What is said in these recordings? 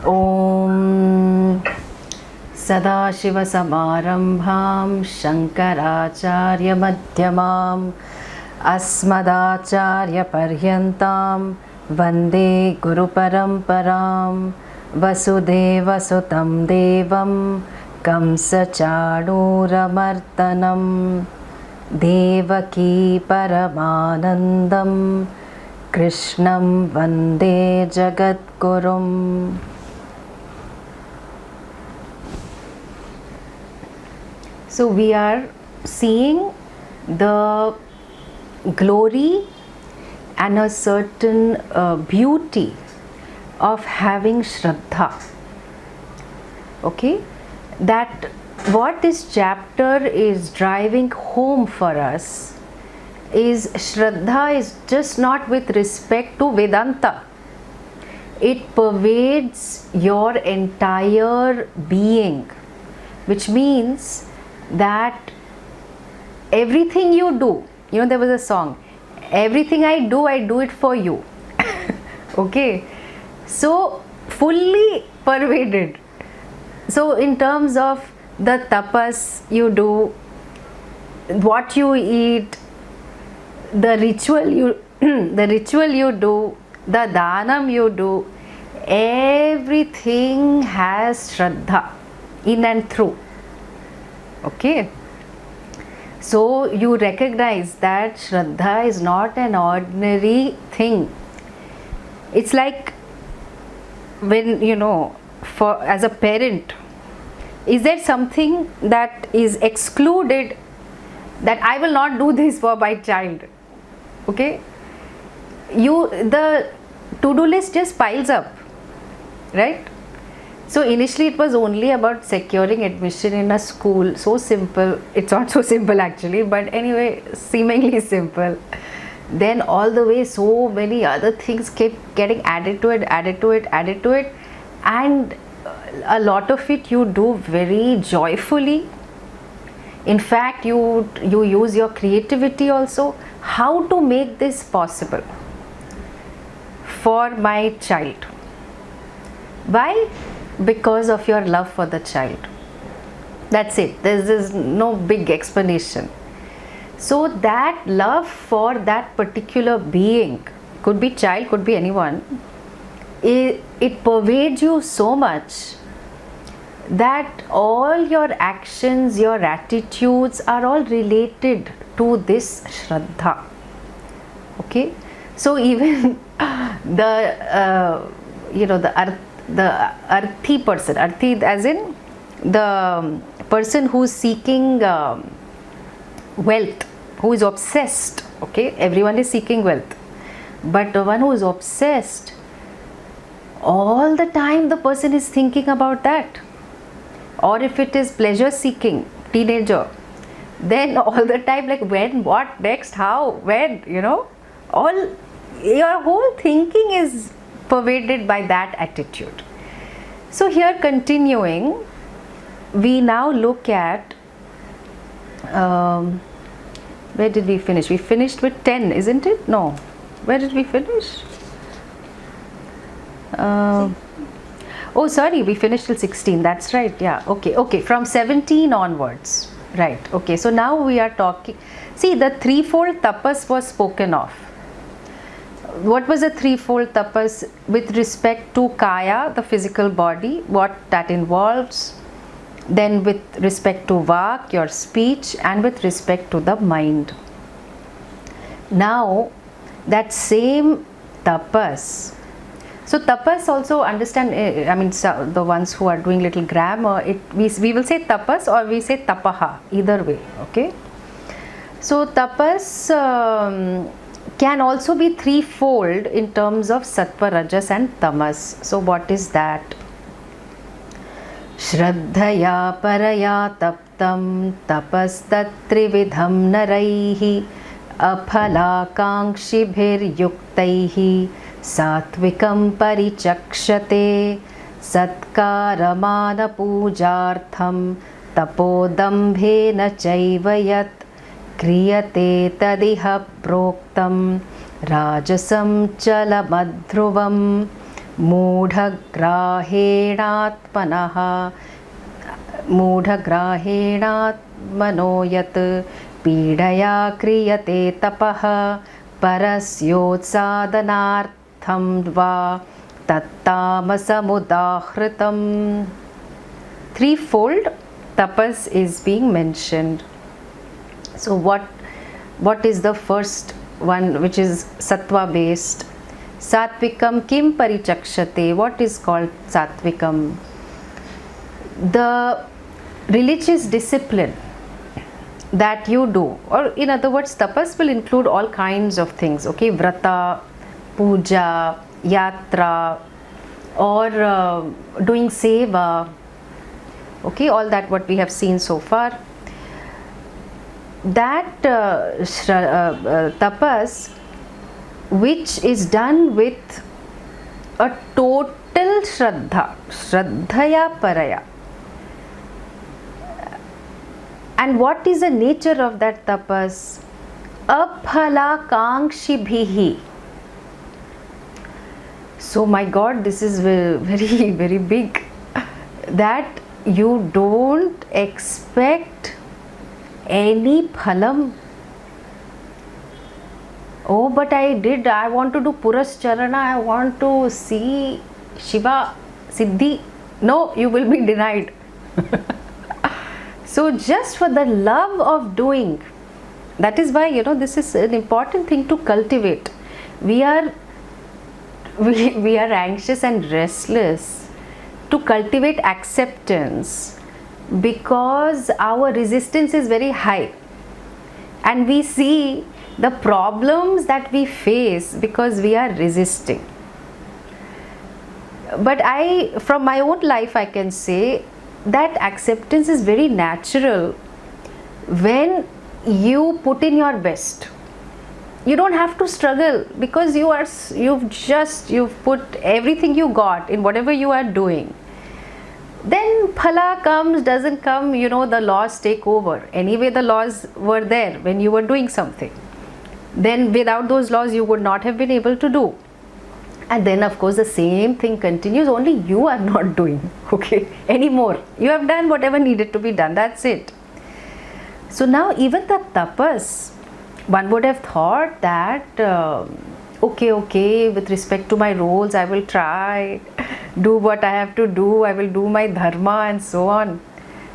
ॐ सदाशिवसमारम्भां शङ्कराचार्यमध्यमाम् अस्मदाचार्यपर्यन्तां वन्दे गुरुपरम्परां वसुदेवसुतं देवं कंसचाणूरमर्दनं देवकी परमानन्दं कृष्णं वन्दे जगद्गुरुम्. So we are seeing the glory and a certain beauty of having Shraddha. Okay, that what this chapter is driving home for us is Shraddha is just not with respect to Vedanta. It pervades your entire being, which means that everything you do, there was a song, everything I do it for you. Okay, so fully pervaded. So in terms of the tapas you do, what you eat, the ritual you the ritual you do, the dhanam you do, everything has Shraddha in and through. Okay, so you recognize that Shraddha is not an ordinary thing. It's like when, for as a parent, is there something that is excluded, that I will not do this for my child? Okay, the to-do list just piles up, right? So initially it was only about securing admission in a school. So simple. It's not so simple actually, but anyway, seemingly simple. Then all the way so many other things kept getting added to it, and a lot of it you do very joyfully. In fact, you use your creativity also. How to make this possible for my child? Why? Because of your love for the child. That's it. There's no big explanation. So that love for that particular being, could be child, could be anyone, it pervades you so much that all your actions, your attitudes are all related to this Shraddha. Okay, so even the arthi person, arthi as in the person who is seeking wealth, who is obsessed. Okay, everyone is seeking wealth, but the one who is obsessed, all the time the person is thinking about that. Or if it is pleasure seeking teenager, then all the time, like when, what, next, how, when, all your whole thinking is pervaded by that attitude. So here, continuing, we now look at where did we finish? We finished with 10, isn't it? No, where did we finish? Oh sorry, we finished till 16. That's right. Yeah, okay, from 17 onwards, right? Okay, so now we are talking, see, the threefold tapas was spoken of. What was a threefold tapas? With respect to kaya, the physical body, what that involves, then with respect to vak, your speech, and with respect to the mind. Now that same tapas, so tapas also, understand, the ones who are doing little grammar, we will say tapas or we say tapaha, either way. Okay, so tapas can also be threefold in terms of sattva, rajas and tamas. So what is that? Shraddhaya paraya taptam tapas tatrividham naraihi aphalakankshibhir yuktaihi Satvikam parichakshate satkaramana pujartham tapodambhena chaivayat kriyate tadiha proktam rajasam chalamadhruvam मूढग्राहेणात्मनो यत् पीडया क्रियते तपः परस्योत्सादनार्थं वा तत्तामसमुदाहृतम्. Threefold tapas is being mentioned. So what is the first one, which is sattva based? Satvikam kim parichakshate. What is called satvikam? The religious discipline that you do, or in other words, tapas will include all kinds of things, okay? Vrata, puja, yatra, or doing seva, okay? All that what we have seen so far. That tapas which is done with a total shraddha, shraddhaya paraya. And what is the nature of that tapas? Aphala kankshibhihi. So my God, this is very, very big. That you don't expect any phalam. Oh, but I want to do Purascharana, I want to see Shiva, Siddhi. No, you will be denied. So just for the love of doing, that is why, this is an important thing to cultivate. We are anxious and restless to cultivate acceptance because our resistance is very high, and we see the problems that we face because we are resisting. But from my own life, I can say that acceptance is very natural when you put in your best. You don't have to struggle because you've put everything you got in whatever you are doing. Then phala comes, doesn't come, the laws take over. Anyway, the laws were there when you were doing something. Then without those laws, you would not have been able to do. And then of course the same thing continues, only you are not doing, okay, anymore. You have done whatever needed to be done, that's it. So now even the tapas, one would have thought that, okay, with respect to my roles, I will try, do what I have to do, I will do my dharma and so on.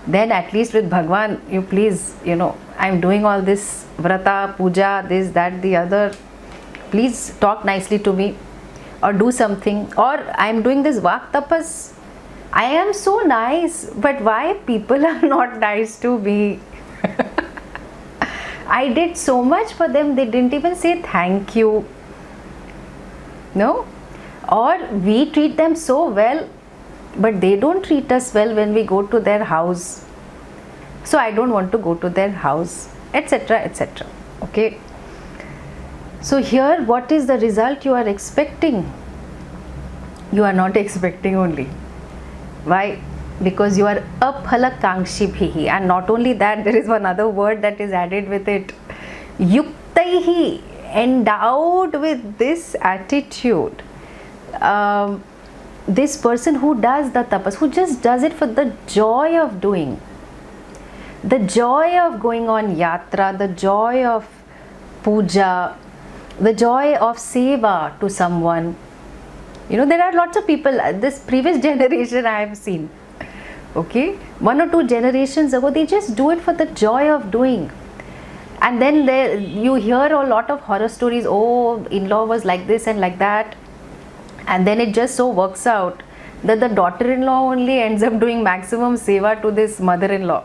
Then at least with Bhagwan, you please, I am doing all this vrata, puja, this, that, the other. Please talk nicely to me. Or do something, or I am doing this vak tapas. I am so nice, but why people are not nice to me? I did so much for them, they didn't even say thank you. No? Or we treat them so well, but they don't treat us well when we go to their house. So I don't want to go to their house, etc., etc. Okay? So here, what is the result you are expecting? You are not expecting only. Why? Because you are aphala kankshibhihi. And not only that, there is one other word that is added with it. Yuktaihi, endowed with this attitude. This person who does the tapas, who just does it for the joy of doing. The joy of going on yatra, the joy of puja, the joy of seva to someone. There are lots of people, this previous generation I have seen, okay, 1 or 2 generations ago, they just do it for the joy of doing. And then you hear a lot of horror stories, oh, in-law was like this and like that. And then it just so works out that the daughter-in-law only ends up doing maximum seva to this mother-in-law,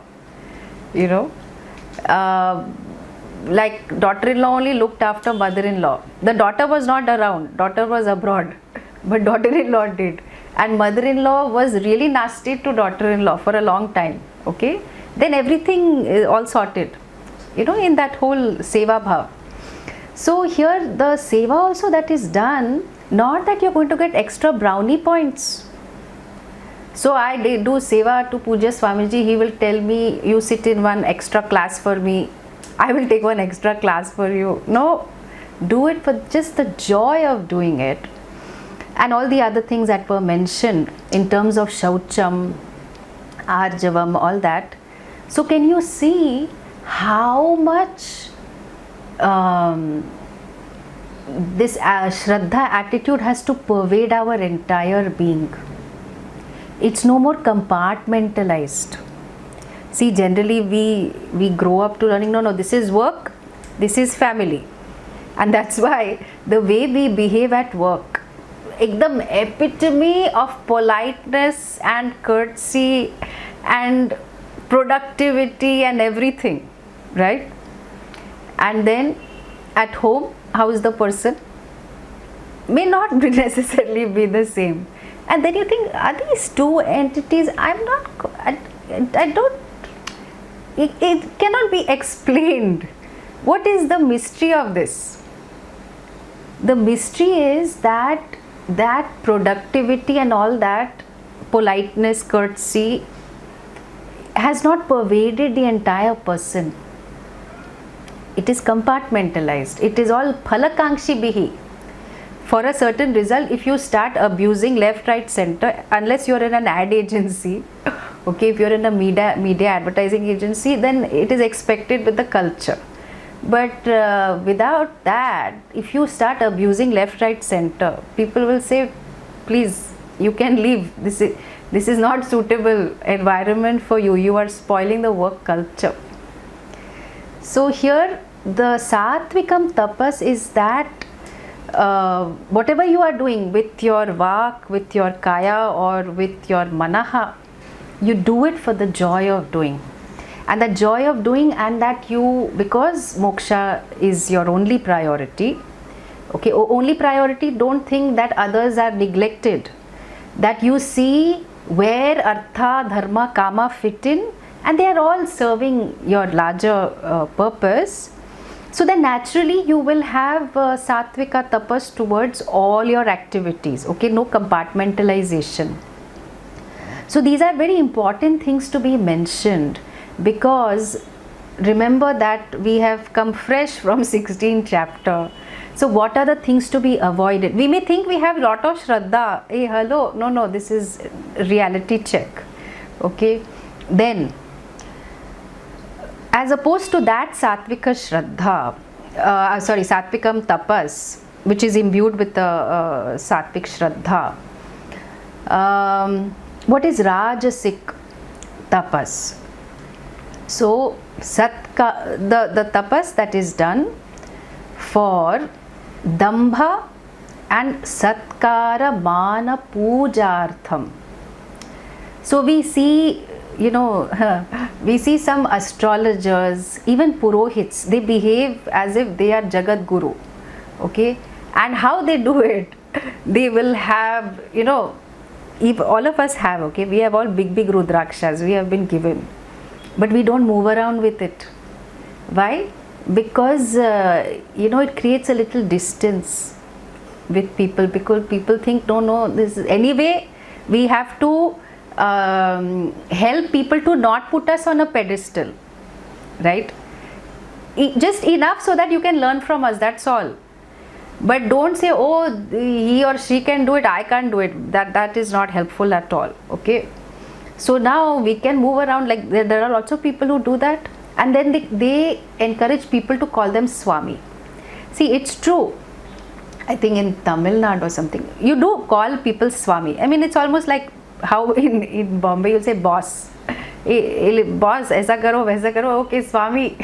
like daughter-in-law only looked after mother-in-law. The daughter was not around, daughter was abroad, but daughter-in-law did. And mother-in-law was really nasty to daughter-in-law for a long time, okay. Then everything is all sorted, in that whole seva bhav. So here the seva also that is done, not that you're going to get extra brownie points. So I do seva to Puja Swamiji, he will tell me, you sit in one extra class for me, I will take one extra class for you. No, do it for just the joy of doing it. and all the other things that were mentioned in terms of Shaucham, Arjavam, all that. So can you see how much this Shraddha attitude has to pervade our entire being. It's no more compartmentalized. See, generally we grow up to learning, no, this is work, this is family. And that's why the way we behave at work, ekdam epitome of politeness and courtesy and productivity and everything, right? And then at home, how is the person? May not be necessarily be the same. And then you think, are these two entities? I don't, it cannot be explained. What is the mystery of this? The mystery is that productivity and all that, politeness, courtesy, has not pervaded the entire person. It is compartmentalized. It is all phalakankshi bihi. For a certain result, if you start abusing left, right, center, unless you are in an ad agency, okay, if you are in a media advertising agency, then it is expected with the culture. But without that, if you start abusing left, right, center, people will say, please, you can leave. This is not suitable environment for you. You are spoiling the work culture. So here the Satvikam tapas is that whatever you are doing with your vak, with your kaya or with your manaha, you do it for the joy of doing. And the joy of doing, and that you, because moksha is your only priority, okay, only priority, don't think that others are neglected. That you see where artha, dharma, kama fit in, and they are all serving your larger purpose. So then naturally you will have sattvika tapas towards all your activities, okay, no compartmentalization. So these are very important things to be mentioned, because remember that we have come fresh from 16th chapter. So what are the things to be avoided? We may think we have lot of Shraddha. Hey, hello, no, this is reality check, okay. Then as opposed to that Sattvika Shraddha, Sattvikam tapas, which is imbued with the Sattvik Shraddha, what is Rajasic tapas? So the tapas that is done for dambha and satkara mana pujartham. So we see, we see some astrologers, even purohits, they behave as if they are Jagat Guru, okay, and how they do it, they will have, if all of us have, okay, we have all big Rudrakshas, we have been given, but we don't move around with it. Why? Because it creates a little distance with people, because people think, no, this is, anyway we have to help people to not put us on a pedestal, right? Just enough so that you can learn from us, that's all. But don't say, oh, he or she can do it, I can't do it. That is not helpful at all, okay. So now we can move around, like there are lots of people who do that, and then they encourage people to call them Swami. See, it's true, I think in Tamil Nadu or something, you do call people Swami. I mean, it's almost like how in Bombay you'll say boss. Hey, boss, aisa karo, vaisa karo, okay, Swami,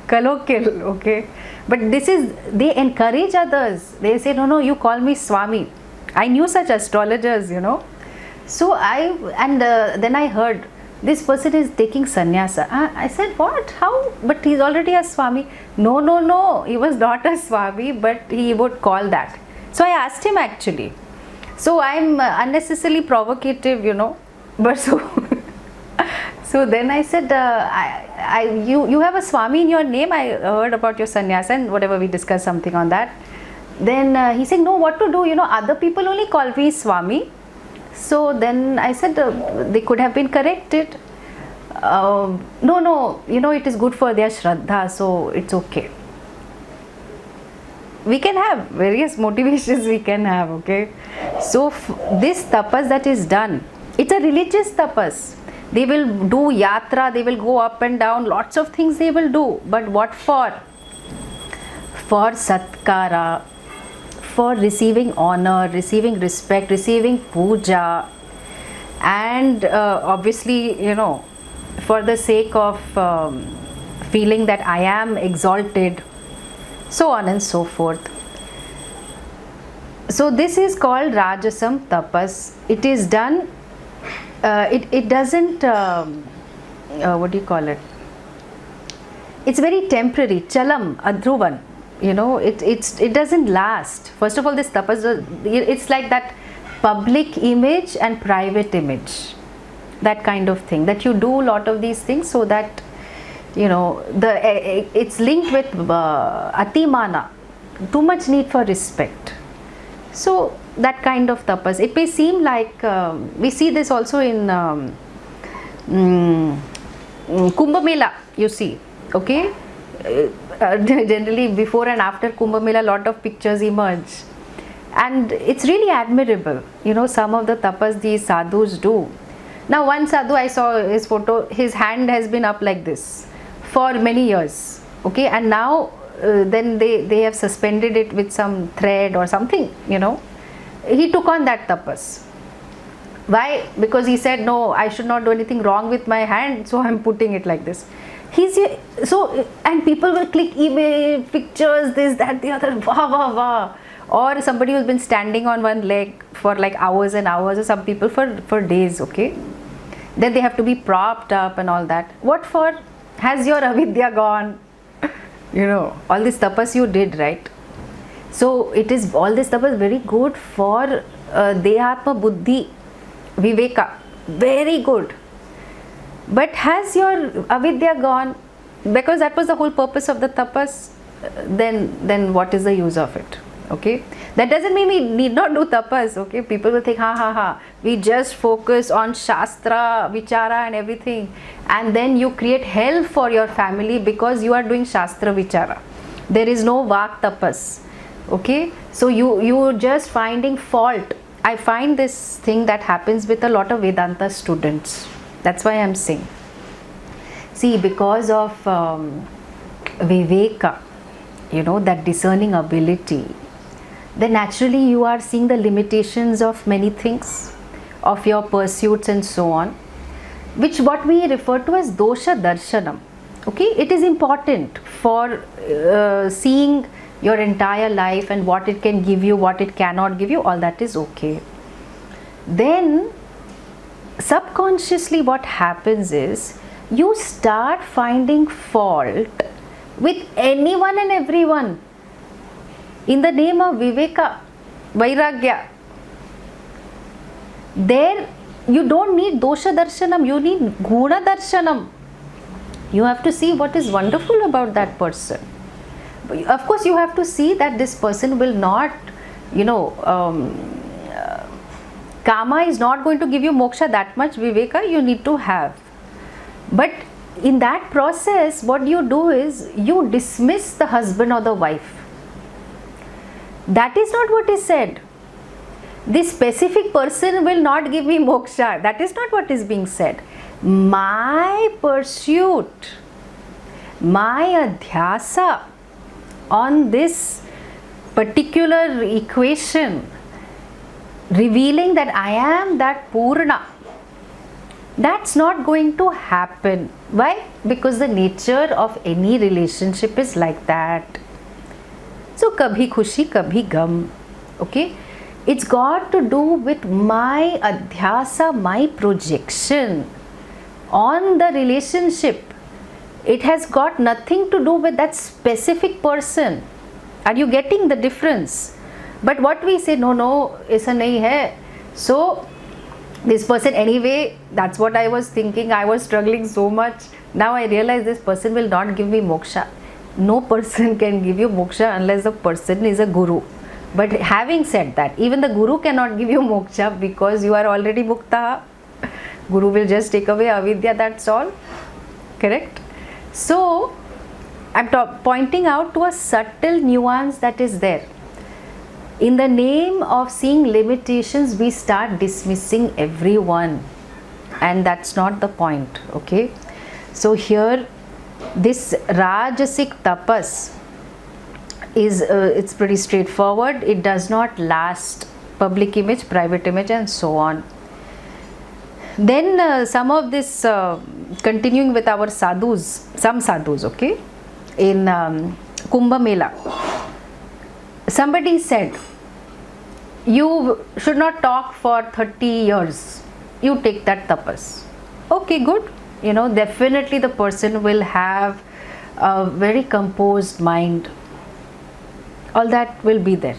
colloquial, okay. But this is, they encourage others. They say, no, you call me Swami. I knew such astrologers, So then I heard, this person is taking sannyasa. I said, what? How? But he's already a Swami. No, he was not a Swami, but he would call that. So I asked him actually. So I'm unnecessarily provocative, but so then I said, you have a Swami in your name. I heard about your sannyasa and whatever, we discussed something on that. Then he said, no, what to do? Other people only call me Swami. So then I said, they could have been corrected. No, it is good for their Shraddha, so it's okay. we can have various motivations we can have, okay. So this tapas that is done, it's a religious tapas. They will do yatra, they will go up and down, lots of things they will do. But what for? For satkara, for receiving honor, receiving respect, receiving puja, and obviously, you know, for the sake of feeling that I am exalted, so on and so forth. So this is called Rajasam tapas. It is done, it doesn't, what do you call it? It's very temporary, chalam, adhruvan. You know, it doesn't last. First of all, this tapas, it's like that public image and private image, that kind of thing, that you do a lot of these things so that, you know, it's linked with atimana, too much need for respect. So that kind of tapas, it may seem like we see this also in Kumbh Mela, you see, okay. Generally before and after Kumbh Mela, lot of pictures emerge, and it's really admirable, you know, some of the tapas these sadhus do. Now one sadhu, I saw his photo, his hand has been up like this for many years, okay, and now then they have suspended it with some thread or something, you know. He took on that tapas. Why? Because he said, no, I should not do anything wrong with my hand, so I'm putting it like this. So, and people will click email, pictures, this, that, the other, wah, wah, wah. Or somebody who's been standing on one leg for like hours and hours, or some people for days, okay. Then they have to be propped up and all that. What for? Has your avidya gone? You know, all this tapas you did, right? So it is, all this tapas very good for dehatma buddhi, viveka, very good. But has your avidya gone? Because that was the whole purpose of the tapas, then what is the use of it? Okay, that doesn't mean we need not do tapas, okay. People will think, we just focus on shastra, vichara and everything, and then you create hell for your family because you are doing shastra, vichara. There is no vak tapas, okay. So you just finding fault. I find this thing that happens with a lot of Vedanta students. That's why I'm saying. See, because of viveka, you know, that discerning ability, then naturally you are seeing the limitations of many things, of your pursuits and so on, which what we refer to as dosha darshanam. Okay, it is important for seeing your entire life and what it can give you, what it cannot give you, all that is okay. Then subconsciously what happens is you start finding fault with anyone and everyone in the name of viveka, vairagya. There you don't need dosha darshanam, you need guna darshanam. You have to see what is wonderful about that person. Of course you have to see that this person will not, you know, Kama is not going to give you moksha, that much viveka you need to have. But in that process, what you do is you dismiss the husband or the wife. That is not what is said. This specific person will not give me moksha. That is not what is being said. My pursuit, my adhyasa on this particular equation, revealing that I am that Purna, that's not going to happen. Why? Because the nature of any relationship is like that. So kabhi khushi, kabhi gum. Okay, it's got to do with my adhyasa, my projection on the relationship. It has got nothing to do with that specific person. Are you getting the difference? But what we say, no, aisa nahi hai. So this person anyway, that's what I was thinking. I was struggling so much. Now I realize this person will not give me moksha. No person can give you moksha unless the person is a guru. But having said that, even the guru cannot give you moksha because you are already mukta. Guru will just take away avidya, that's all. Correct? So I'm pointing out to a subtle nuance that is there. In the name of seeing limitations, we start dismissing everyone, and that's not the point. Okay, so here this Rajasic tapas is it's pretty straightforward. It does not last. Public image, private image, and so on. Then some of this, continuing with our sadhus, some sadhus, okay, in Kumbh Mela, somebody said, you should not talk for 30 years, you take that tapas. Okay, good, you know, definitely the person will have a very composed mind, all that will be there.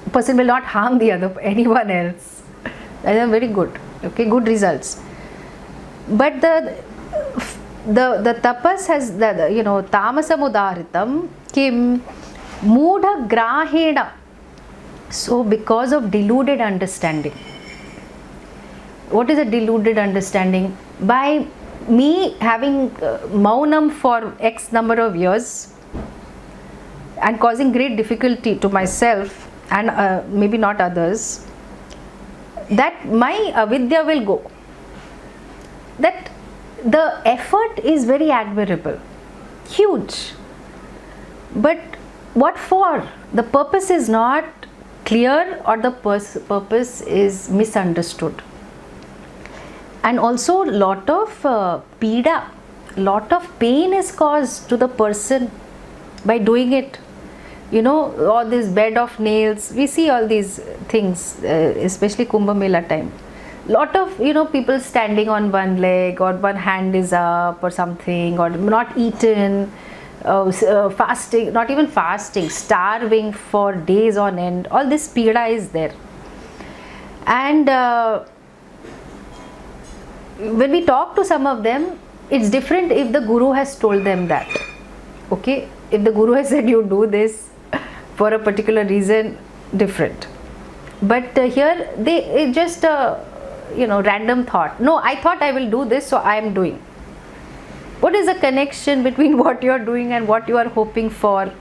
The person will not harm the other, anyone else. That is very good, okay, good results. But the tapas has the, you know, tamasam udaritam kim moodha grahena. So because of deluded understanding. What is a deluded understanding? By me having maunam for X number of years and causing great difficulty to myself and maybe not others, that my avidya will go. That the effort is very admirable, huge, but what for? The purpose is not clear, or the purpose is misunderstood. And also lot of pida, lot of pain is caused to the person by doing it. You know, all this bed of nails, we see all these things, especially Kumbh Mela time. Lot of, you know, people standing on one leg, or one hand is up or something, or not eaten, fasting, not even fasting, starving for days on end. All this pida is there. And when we talk to some of them, it's different if the guru has told them that. Okay, if the guru has said you do this for a particular reason, different. But here they just you know, random thought. No, I thought I will do this, so I am doing. What is the connection between what you are doing and what you are hoping for?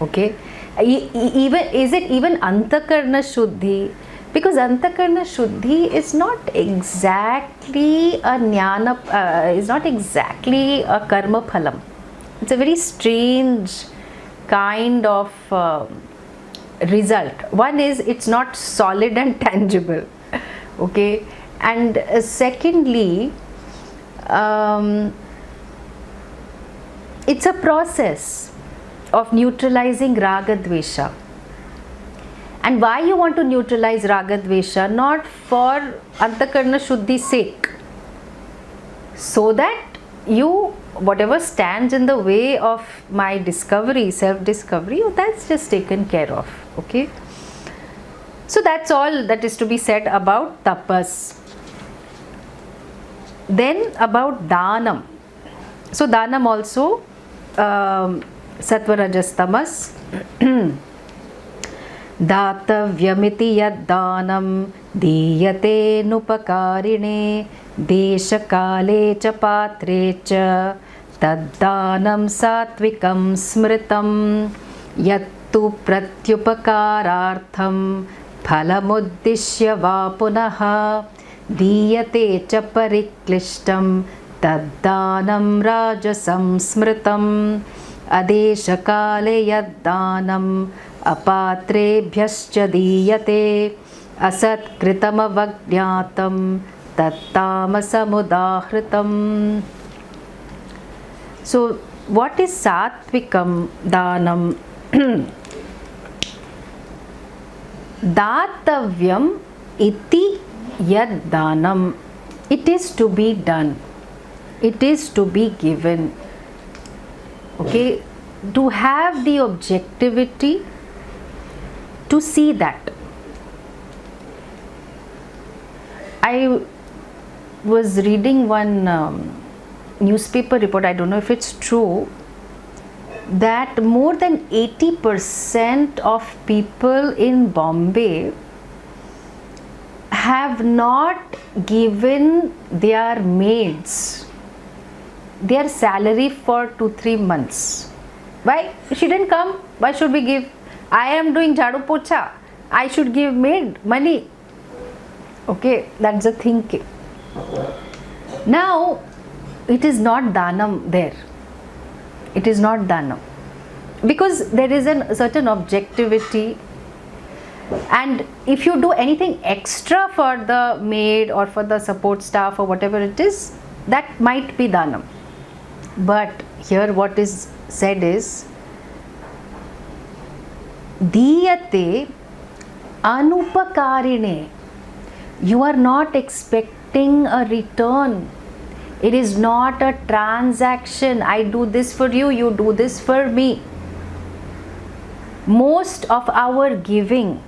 Okay, even is it even antakarna shuddhi? Because antakarna shuddhi is not exactly a jnana, is not exactly a karma phalam. It's a very strange kind of result. One is, it's not solid and tangible. Okay, and secondly, it's a process of neutralizing raga dvesha. And why you want to neutralize raga dvesha? Not for antakarna shuddhi's sake, so that you, whatever stands in the way of my discovery, self-discovery, that's just taken care of. Okay, so that's all that is to be said about tapas. Then about danam. So danam also sattva rajas tamas. दातव्यमिति यद्दानं दीयते नुपकारिणे देशकाले च पात्रे च तद्दानं सात्विकं स्मृतं यत्तु प्रत्युपकारार्थं फलमुद्दिश्य वा पुनः दीयते च परिक्लिष्टं तद्दानं राजसं स्मृतम् अदेशकाले यद्दानं अपात्रेभ्यश्च दीयते असत्कृतमवज्ञातं तत्तामसमुदाहृतम्. So what is satvikam danam? Datavyam iti yad danam. It is to be done. It is to be given. Okay, to have the objectivity to see that. I was reading one newspaper report, I don't know if it's true, that more than 80% of people in Bombay have not given their maids their salary for 2-3 months. Why she didn't come? Why should we give? I am doing jhadu pocha, I should give maid money. Okay, that's the thinking. Now it is not dhanam there. It is not dhanam, because there is a certain objectivity, and if you do anything extra for the maid or for the support staff or whatever it is, that might be dhanam. But here what is said is diyate anupakarine. You are not expecting a return. It is not a transaction. I do this for you, you do this for me. Most of our giving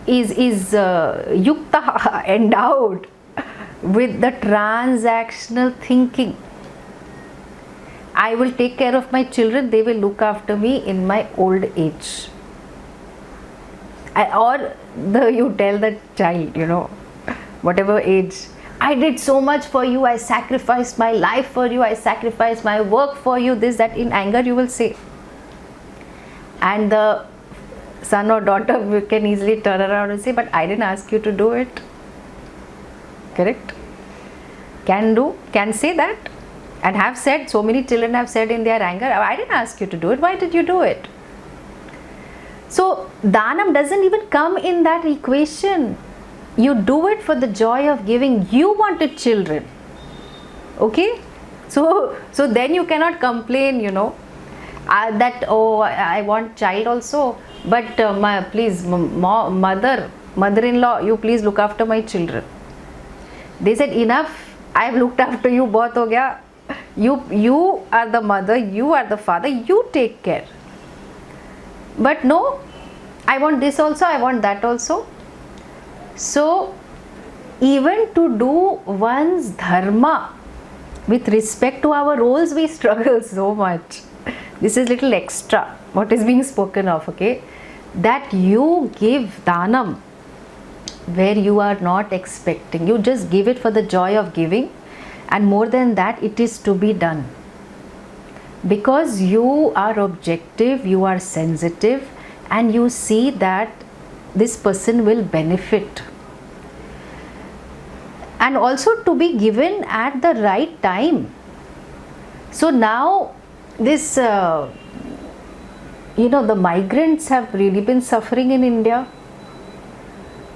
is yukta, endowed with the transactional thinking. I will take care of my children, they will look after me in my old age. You tell the child, whatever age, I did so much for you, I sacrificed my life for you, I sacrificed my work for you, this, that, in anger you will say. And the son or daughter can easily turn around and say, but I didn't ask you to do it. Correct? Can say that, and have said, so many children have said in their anger, I didn't ask you to do it, why did you do it? So dhanam doesn't even come in that equation. You do it for the joy of giving. You wanted children. Okay? So then you cannot complain, that, oh, I want child also, but please, mother-in-law, you please look after my children. They said, enough, I have looked after you, bahut ho gaya. You are the mother, you are the father, you take care. But no, I want this also, I want that also. So even to do one's dharma with respect to our roles, we struggle so much. This is little extra what is being spoken of, okay? That you give dhanam where you are not expecting. You just give it for the joy of giving, and more than that, it is to be done. Because you are objective, you are sensitive, and you see that this person will benefit. And also to be given at the right time. So now this, the migrants have really been suffering in India.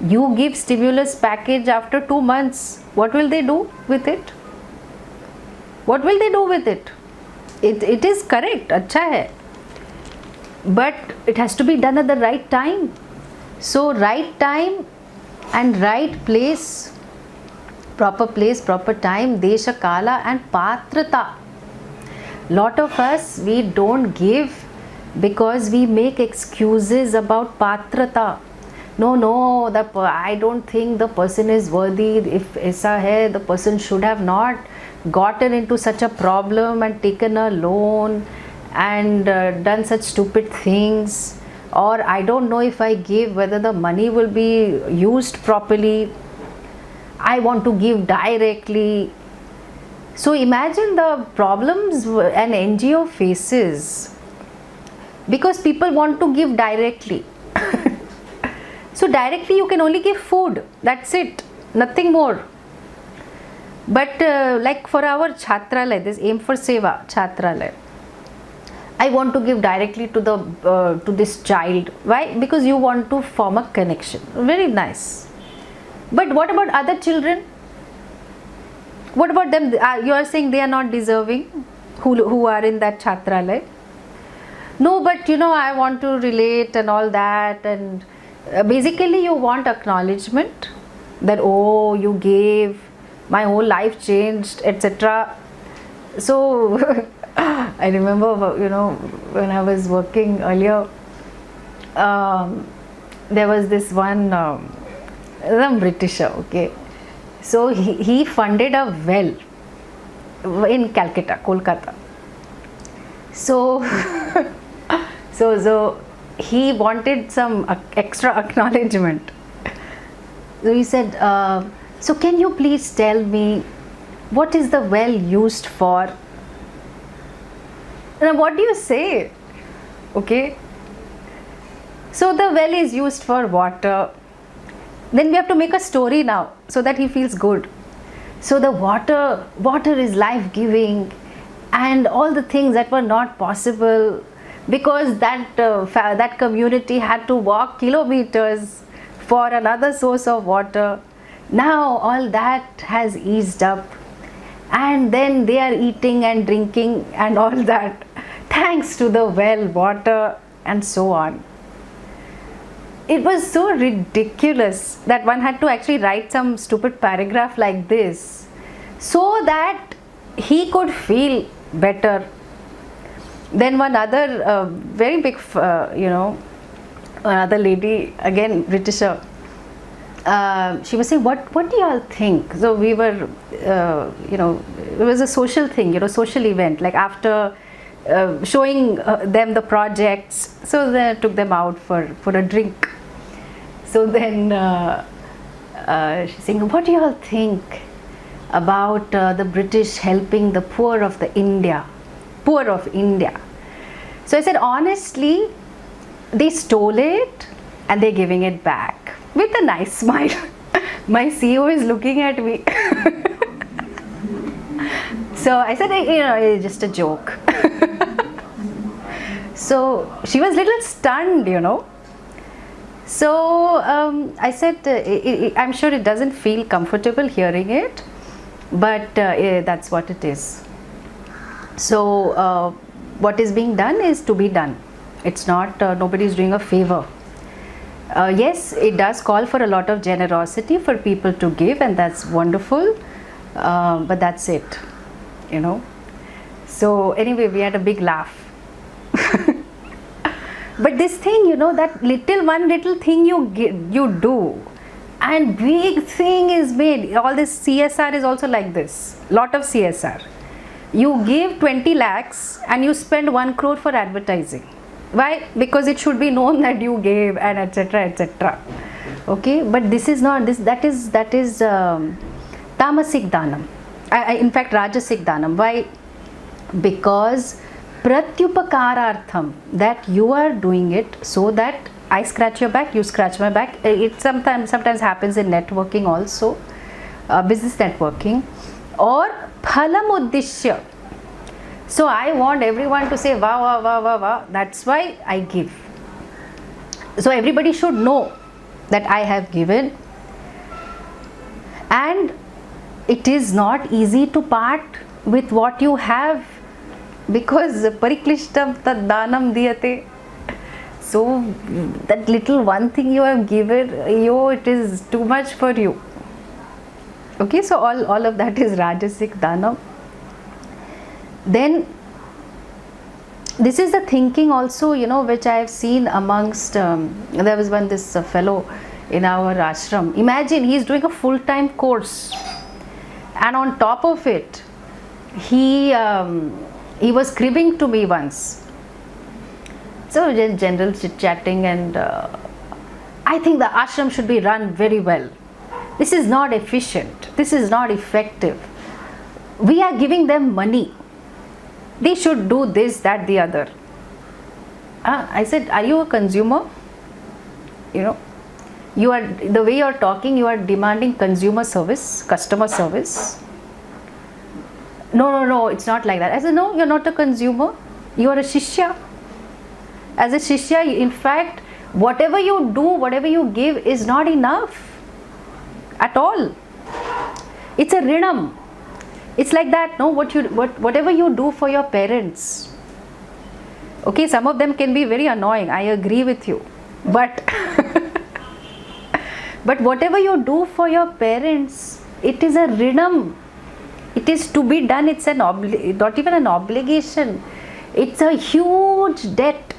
You give stimulus package after 2 months. What will they do with it? What will they do with it? It is correct, अच्छा है. But it has to be done at the right time. So right time and right place, proper time, desha, kala and patrata. Lot of us, we don't give because we make excuses about patrata. No, I don't think the person is worthy. If aisa hai, the person should have not gotten into such a problem and taken a loan and done such stupid things. Or I don't know if I give whether the money will be used properly. I want to give directly. So imagine the problems an NGO faces because people want to give directly. So directly you can only give food, that's it, nothing more. But like for our Chhatralaya, this Aim for Seva Chhatralaya, I want to give directly to to this child. Why? Because you want to form a connection. Very nice. But what about other children? What about them? You are saying they are not deserving, who are in that Chhatralaya? No, but I want to relate and all that, and basically you want acknowledgement that, oh, you gave, my whole life changed, etc. So I remember, when I was working earlier, there was this one some Britisher, okay. So he funded a well in Calcutta, Kolkata. So so he wanted some extra acknowledgement. So he said, So can you please tell me, what is the well used for? Now what do you say? Okay. So the well is used for water. Then we have to make a story now so that he feels good. So the water is life-giving, and all the things that were not possible because that community had to walk kilometers for another source of water. Now all that has eased up, and then they are eating and drinking and all that thanks to the well water, and so on. It was so ridiculous that one had to actually write some stupid paragraph like this so that he could feel better. Then one other very big, another lady, again Britisher, she was saying, what do you all think? So we were, it was a social thing, social event, like after showing them the projects. So then I took them out for a drink. So then she's saying, what do you all think about the British helping the poor of India? So I said, honestly, they stole it and they're giving it back with a nice smile. My CEO is looking at me. So I said, it's just a joke. So she was a little stunned, So I said, I'm sure it doesn't feel comfortable hearing it, but that's what it is. So what is being done is to be done. It's not, nobody is doing a favor. Yes, it does call for a lot of generosity for people to give, and that's wonderful, but that's it, So anyway, we had a big laugh. But this thing, that one little thing you do, and big thing is made. All this CSR is also like this. Lot of CSR. You give 20 lakhs and you spend 1 crore for advertising. Why? Because it should be known that you gave, and etc. etc. Okay, but this is not this. That is tamasik danam. In fact, rajasic danam. Why? Because pratyupakarartham, that you are doing it so that I scratch your back, you scratch my back. It sometimes happens in networking also, business networking, or phalam uddishya. So I want everyone to say wow, wow, wow, wow, wow. That's why I give. So everybody should know that I have given, and it is not easy to part with what you have, because pariklishtam tad danam diyate. So that little one thing you have given, it is too much for you. Okay, so all of that is rajasic danam. Then this is the thinking also, which I have seen amongst, there was this fellow in our ashram. Imagine, he is doing a full-time course, and on top of it, he was cribbing to me once. So general chit-chatting, and I think the ashram should be run very well. This is not efficient. This is not effective. We are giving them money. They should do this, that, the other. I said, are you a consumer? You are, the way you are talking, you are demanding consumer service, customer service. No, it's not like that. I said, no, you're not a consumer. You are a shishya. As a shishya, in fact, whatever you do, whatever you give is not enough at all. It's a rinam. It's like that, no? Whatever you do for your parents. Okay, some of them can be very annoying. I agree with you. But but whatever you do for your parents, it is a rinam. It is to be done. It's not even an obligation. It's a huge debt.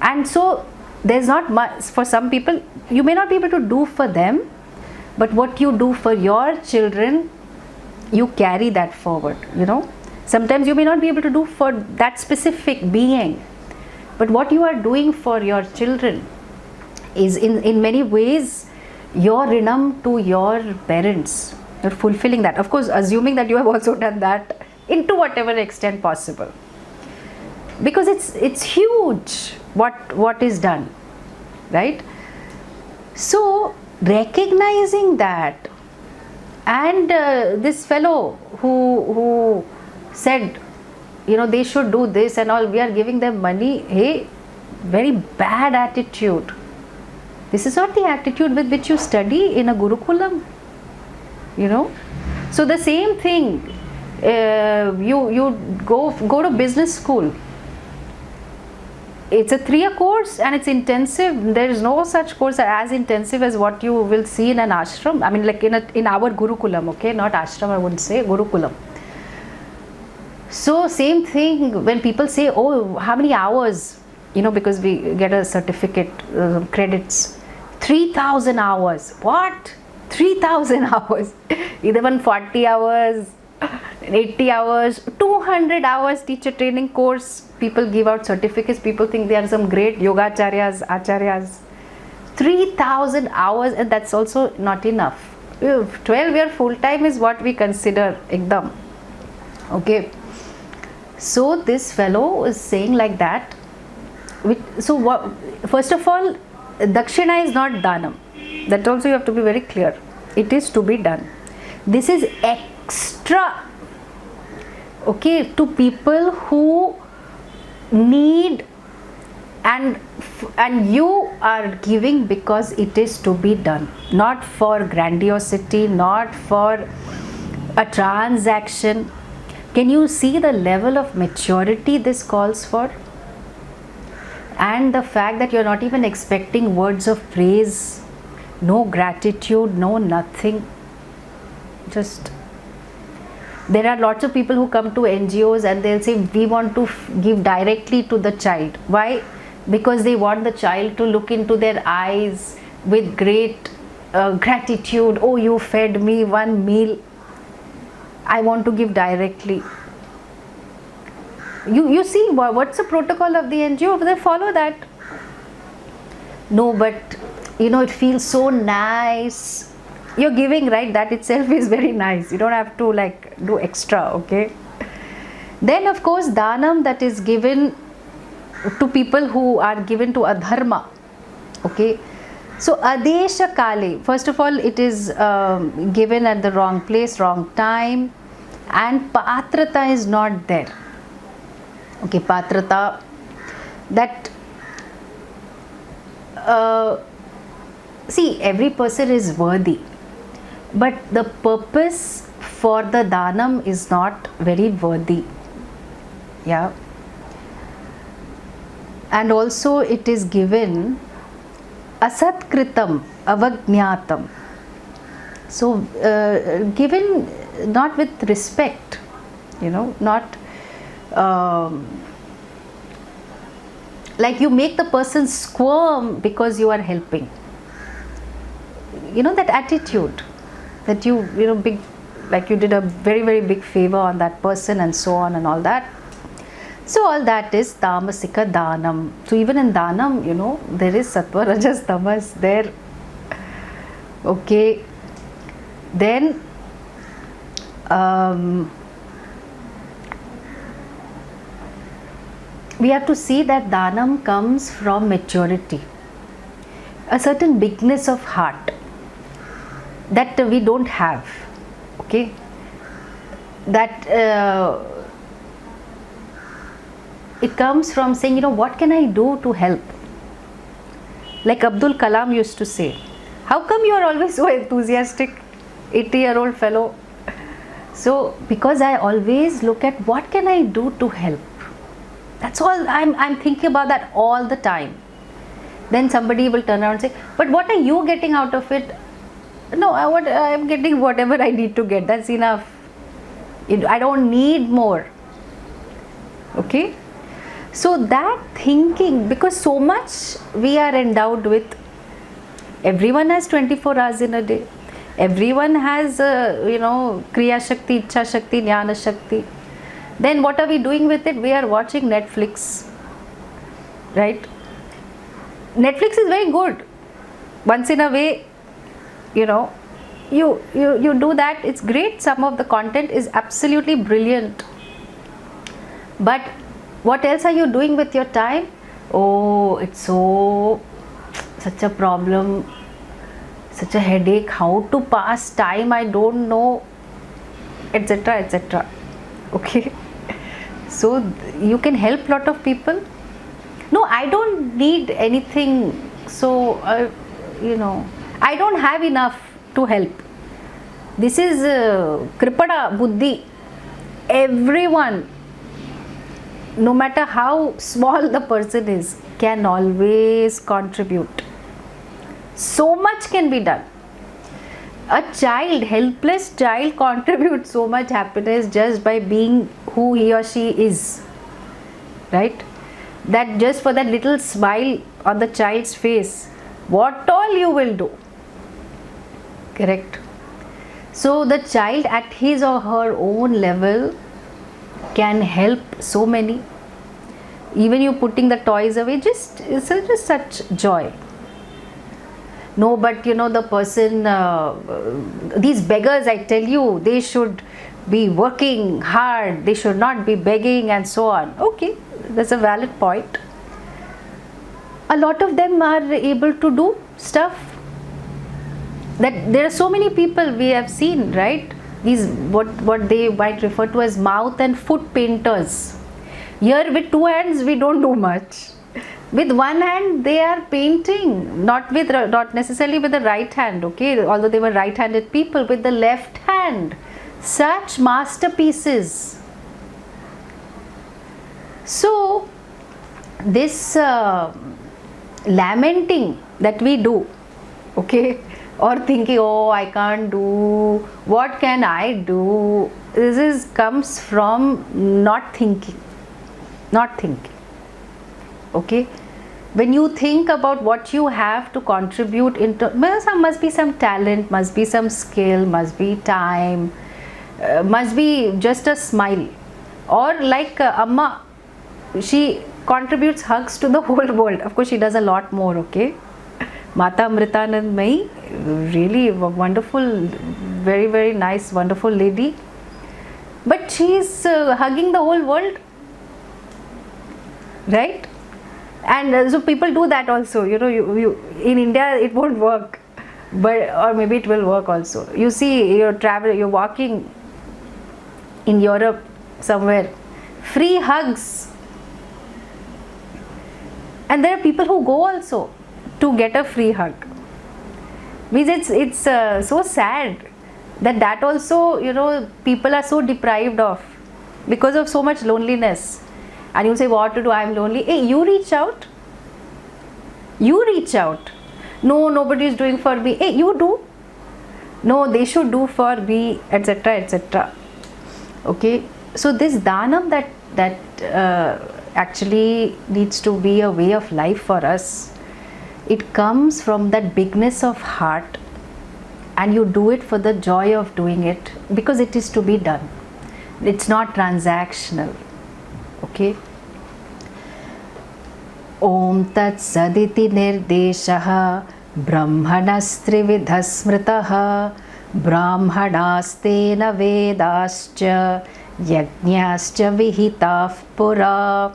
And so there's not much for some people. You may not be able to do for them, but what you do for your children, you carry that forward. Sometimes you may not be able to do for that specific being, but what you are doing for your children is in many ways, your rinam to your parents. You're fulfilling that. Of course, assuming that you have also done that into whatever extent possible. Because it's huge what is done, right? So recognizing that, and this fellow who said, they should do this and all, we are giving them money. Hey, very bad attitude. This is not the attitude with which you study in a Gurukulam, So the same thing, you go to business school. It's a 3-year course and it's intensive. There is no such course as intensive as what you will see in an ashram. I mean, like in our Gurukulam, okay, not ashram, I wouldn't say, Gurukulam. So same thing when people say, oh, how many hours, because we get a certificate, credits, 3,000 hours. What? 3,000 hours? Either 140 hours, 80 hours, 200 hours teacher training course. People give out certificates. People think they are some great acharyas. 3,000 hours, and that's also not enough. 12-year full time is what we consider ekdam. Okay. So this fellow is saying like that. So what? First of all, dakshina is not danam. That also you have to be very clear. It is to be done. This is extra, okay, to people who need, and you are giving because it is to be done, not for grandiosity, not for a transaction. Can you see the level of maturity this calls for? And the fact that you're not even expecting words of praise, no gratitude, no nothing. Just, there are lots of people who come to NGOs and they'll say, we want to give directly to the child. Why? Because they want the child to look into their eyes with great gratitude. Oh, you fed me one meal. I want to give directly. You see, what's the protocol of the NGO? They follow that. No, but it feels so nice. You're giving, right? That itself is very nice. You don't have to do extra, okay? Then of course danam, that is given to people who are given to adharma, okay? So adesha kale, first of all, it is given at the wrong place, wrong time, and patrata is not there. Okay, patrata, that see, every person is worthy, but the purpose for the danam is not very worthy. Yeah. And also it is given asatkritam, avagnatam. So given not with respect, not like you make the person squirm because you are helping. That attitude that you big, like you did a very, very big favor on that person and so on and all that. So all that is tamasika danam. So even in danam, there is sattva, rajas, tamas there. Okay. Then we have to see that danam comes from maturity, a certain bigness of heart that we don't have, okay? That it comes from saying, what can I do to help? Like Abdul Kalam used to say, how come you are always so enthusiastic, 80-year-old fellow? So because I always look at what can I do to help. That's all. I'm thinking about that all the time. Then somebody will turn around and say, but what are you getting out of it? No, I'm getting whatever I need to get. That's enough. I don't need more. Okay? So that thinking, because so much we are endowed with, everyone has 24 hours in a day. Everyone has, Kriya Shakti, Ichha Shakti, Jnana Shakti. Then what are we doing with it? We are watching Netflix, right? Netflix is very good. Once in a way, you know, you do that, it's great. Some of the content is absolutely brilliant, but what else are you doing with your time? Oh, it's such a problem, such a headache, how to pass time, I don't know, etc, etc. Okay. So you can help lot of people. No, I don't need anything, so you know, I don't have enough to help. This is kripada buddhi. Everyone, no matter how small the person is, can always contribute. So much can be done. A child, helpless child, contributes so much happiness just by being who he or she is, right? That just for that little smile on the child's face, what all you will do, correct? So the child at his or her own level can help so many. Even you putting the toys away, it's just such joy. No, but you know, the person, these beggars, I tell you, they should be working hard, they should not be begging and so on. Okay, that's a valid point. A lot of them are able to do stuff. That there are so many people we have seen, right? These what they might refer to as mouth and foot painters. Here with two hands we don't do much. With one hand they are painting, not necessarily with the right hand, okay, although they were right-handed people, with the left hand, such masterpieces. So this lamenting that we do, okay, or thinking, oh, I can't do, what can I do, this comes from not thinking. Okay, when you think about what you have to contribute into, must be some talent, must be some skill, must be time, must be just a smile, or like Amma, she contributes hugs to the whole world. Of course she does a lot more, okay. Mata Amritanand Mai, really wonderful, very, very nice, wonderful lady, but she is hugging the whole world, right? And so people do that also, you know, you in India it won't work, but or maybe it will work also. You see, you're walking in Europe somewhere, free hugs, and there are people who go also to get a free hug. Means it's so sad that also, you know, people are so deprived of because of so much loneliness. And you say, what to do, I'm lonely. Hey, you reach out. No, nobody is doing for me. Hey, you do. No, they should do for me, etc, etc. Okay, so this dhanam that actually needs to be a way of life for us. It comes from that bigness of heart, and you do it for the joy of doing it, because it is to be done. It's not transactional. Okay. Om Tat Saditi Nirdeshaha Brahmanastrividha Smritaha Brahmanastena Vedascha Yajñascha Vihitah Pura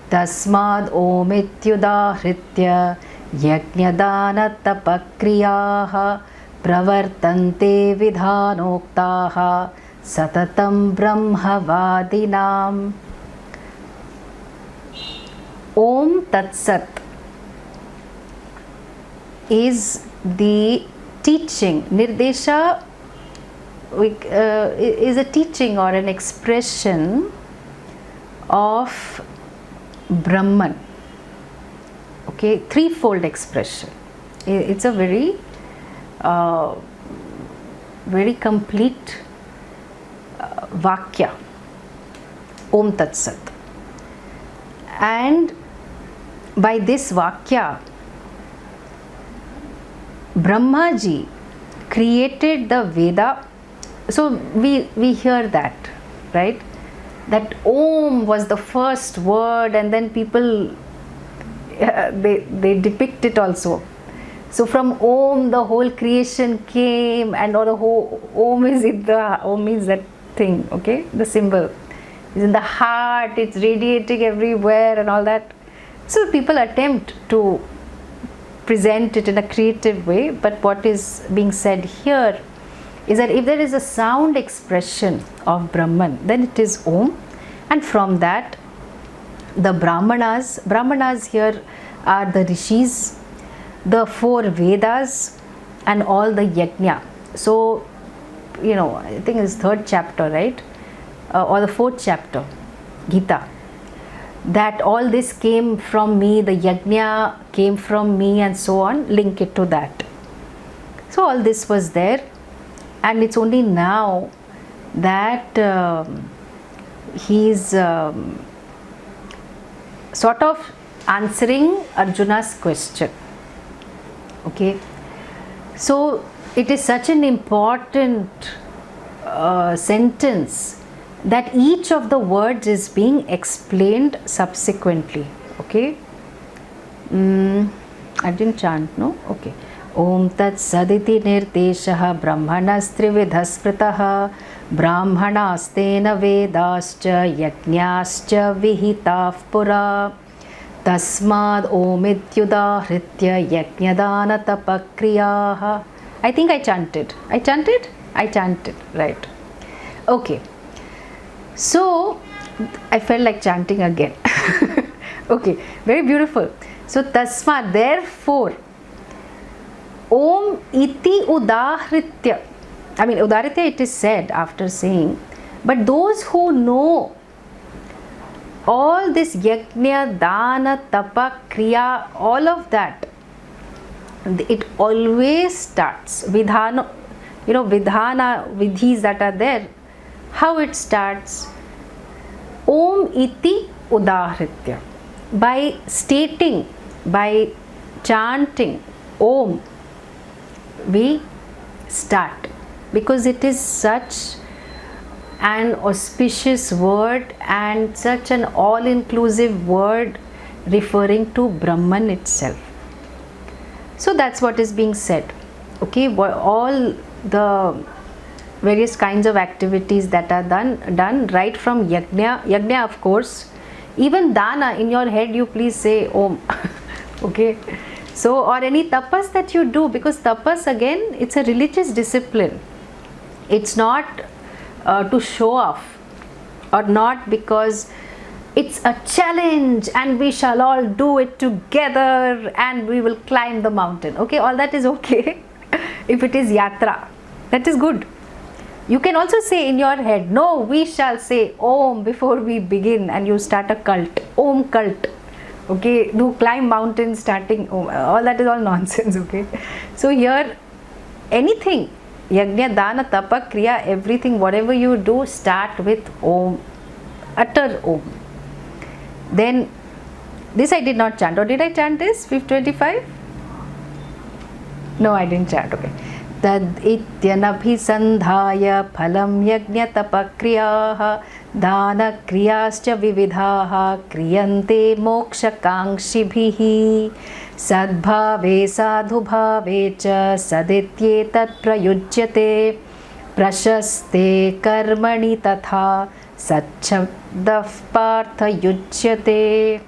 Tasmad Om Ityudahritya Yajñadana Tapakriyaha Pravartante Vidhanoktaha Satatam Brahmavadinam. Om Tat Sat is the teaching. Nirdesha is a teaching or an expression of Brahman. Okay, threefold expression. It's a very very complete Vakya. Om Tat Sat. And by this Vakya, Brahmaji created the Veda. So we hear that, right? That Om was the first word, and then people they depict it also. So from Om the whole creation came, and all the whole Om is Om is that thing, okay, the symbol is in the heart, it's radiating everywhere and all that. So people attempt to present it in a creative way, but what is being said here is that if there is a sound expression of Brahman, then it is Om, and from that the Brahmanas here are the rishis, the 4 Vedas, and all the yajna. So, I think it's 3rd chapter, right? Or the 4th chapter, Gita. That all this came from me, the yajna came from me, and so on, link it to that. So all this was there, and it's only now that he's sort of answering Arjuna's question. Okay, so it is such an important sentence that each of the words is being explained subsequently. Okay, I didn't chant, no? Okay. Om tat saditi nirteshah brahmanastrividha spritah brahmanastena vedascha yajñascha vihitav pura tasmad omityudahritya yajñadana tapakriyaha. I think I chanted, right? Okay. So I felt like chanting again. Okay, very beautiful. So tasma, therefore, Om iti udahritya. I mean, udaritya it is said after saying, but those who know all this yajna, dana, tapa, kriya, all of that, it always starts vidhana, vidhana, vidhis that are there. How it starts? Om iti udahritya. By stating, by chanting Om, we start, because it is such an auspicious word and such an all-inclusive word referring to Brahman itself. So that's what is being said. Okay, all the various kinds of activities that are done right from yajna, of course, even dana, in your head you please say Om. Okay, so, or any tapas that you do, because tapas again, it's a religious discipline. It's not to show off, or not because it's a challenge and we shall all do it together and we will climb the mountain. Okay, all that is okay. If it is yatra, that is good. You can also say in your head, no, we shall say Om before we begin, and you start a cult, Om cult. Okay, do climb mountains starting Om. All that is all nonsense. Okay, so here anything, yajna, dana, tapa, kriya, everything, whatever you do, start with Om, utter Om. Then this I did not chant, or did I chant this 525? No, I didn't chant. Okay. Tad ityanabhisandhaya phalam yajna tapakriyaha dana kriyascha vividhaha kriyante moksha kankshibhihi sadbhave sadhubhave cha sadityetat prayujyate prashaste karmani tatha satchabdav partha yujyate.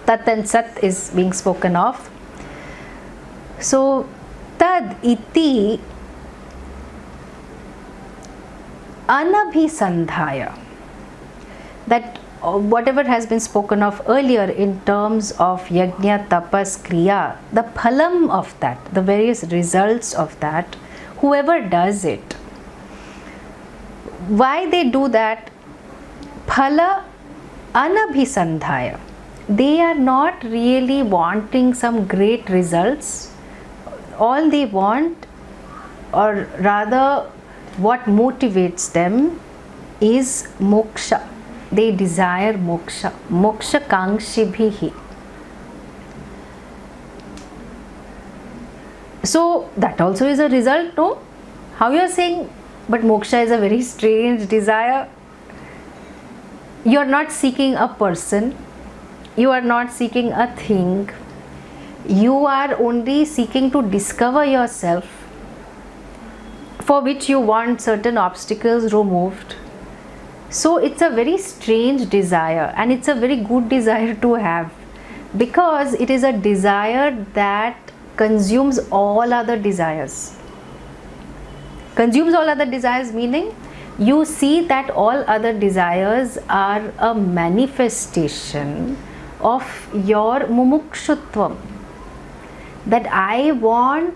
Tat and sat is being spoken of. So tad iti anabhisandhaya, that whatever has been spoken of earlier in terms of yajna, tapas, kriya, the phalam of that, the various results of that, whoever does it, why they do that? Phala anabhisandhaya. They are not really wanting some great results. All they want, or rather what motivates them, is moksha. They desire moksha. Moksha kankshibhihi. So that also is a result, no? How you are saying, but moksha is a very strange desire. You are not seeking a person. You are not seeking a thing. You are only seeking to discover yourself, for which you want certain obstacles removed. So it's a very strange desire, and it's a very good desire to have, because it is a desire that consumes all other desires. Consumes all other desires meaning you see that all other desires are a manifestation of your mumukshutvam, that I want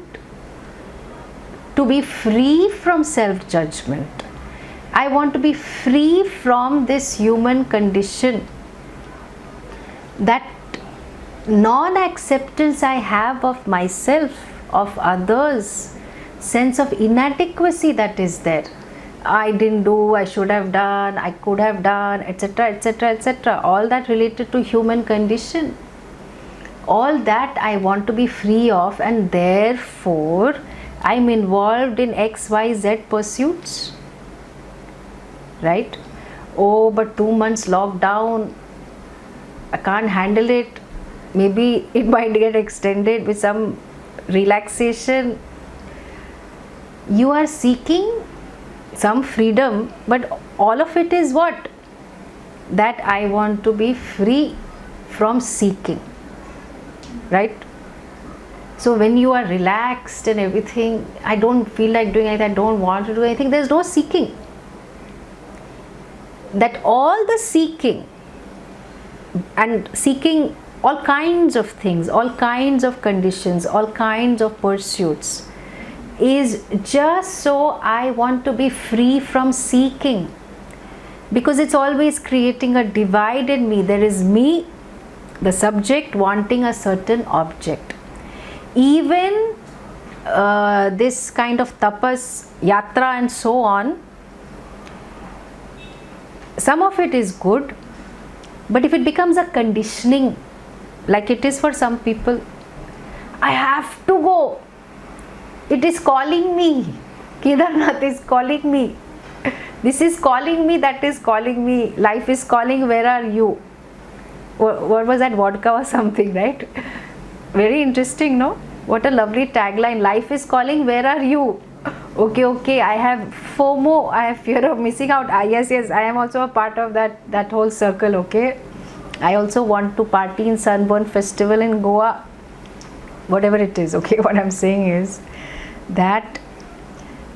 to be free from self-judgment. I want to be free from this human condition, that non-acceptance I have of myself, of others, sense of inadequacy that is there. I didn't do, I should have done, I could have done, etc., etc., etc. All that related to human condition. All that I want to be free of, and therefore I'm involved in XYZ pursuits. Right? Oh, but 2 months lockdown, I can't handle it. Maybe it might get extended with some relaxation. You are seeking some freedom, but all of it is what? That I want to be free from seeking. Right? So when you are relaxed and everything, I don't feel like doing anything, I don't want to do anything, there's no seeking. That all the seeking, and seeking all kinds of things, all kinds of conditions, all kinds of pursuits, is just so I want to be free from seeking, because it's always creating a divide in me. There is me, the subject, wanting a certain object. Even this kind of tapas, yatra and so on, some of it is good, but if it becomes a conditioning, like it is for some people, I have to go, it is calling me, Kedarnath is calling me, this is calling me, that is calling me, life is calling, where are you? What was that, vodka or something, right? Very interesting, no? What a lovely tagline, life is calling, where are you? Okay, I have FOMO, I have fear of missing out. Yes, I am also a part of that whole circle, okay? I also want to party in Sunburn Festival in Goa, whatever it is, okay? What I'm saying is that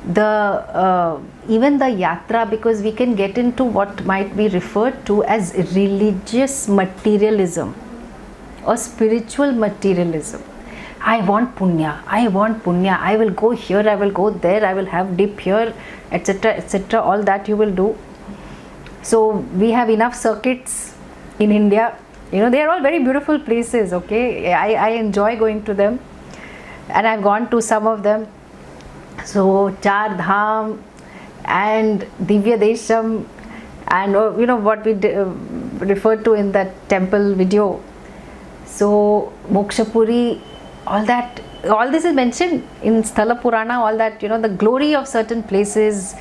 even the yatra, because we can get into what might be referred to as religious materialism or spiritual materialism. I want punya, I will go here, I will go there, I will have dip here, etc., etc. All that you will do. So we have enough circuits in India, they are all very beautiful places, okay? I enjoy going to them, and I've gone to some of them. So Char Dham and Divya Desham, and what we referred to in that temple video. So Mokshapuri, all this is mentioned in Sthala Purana, all that, the glory of certain places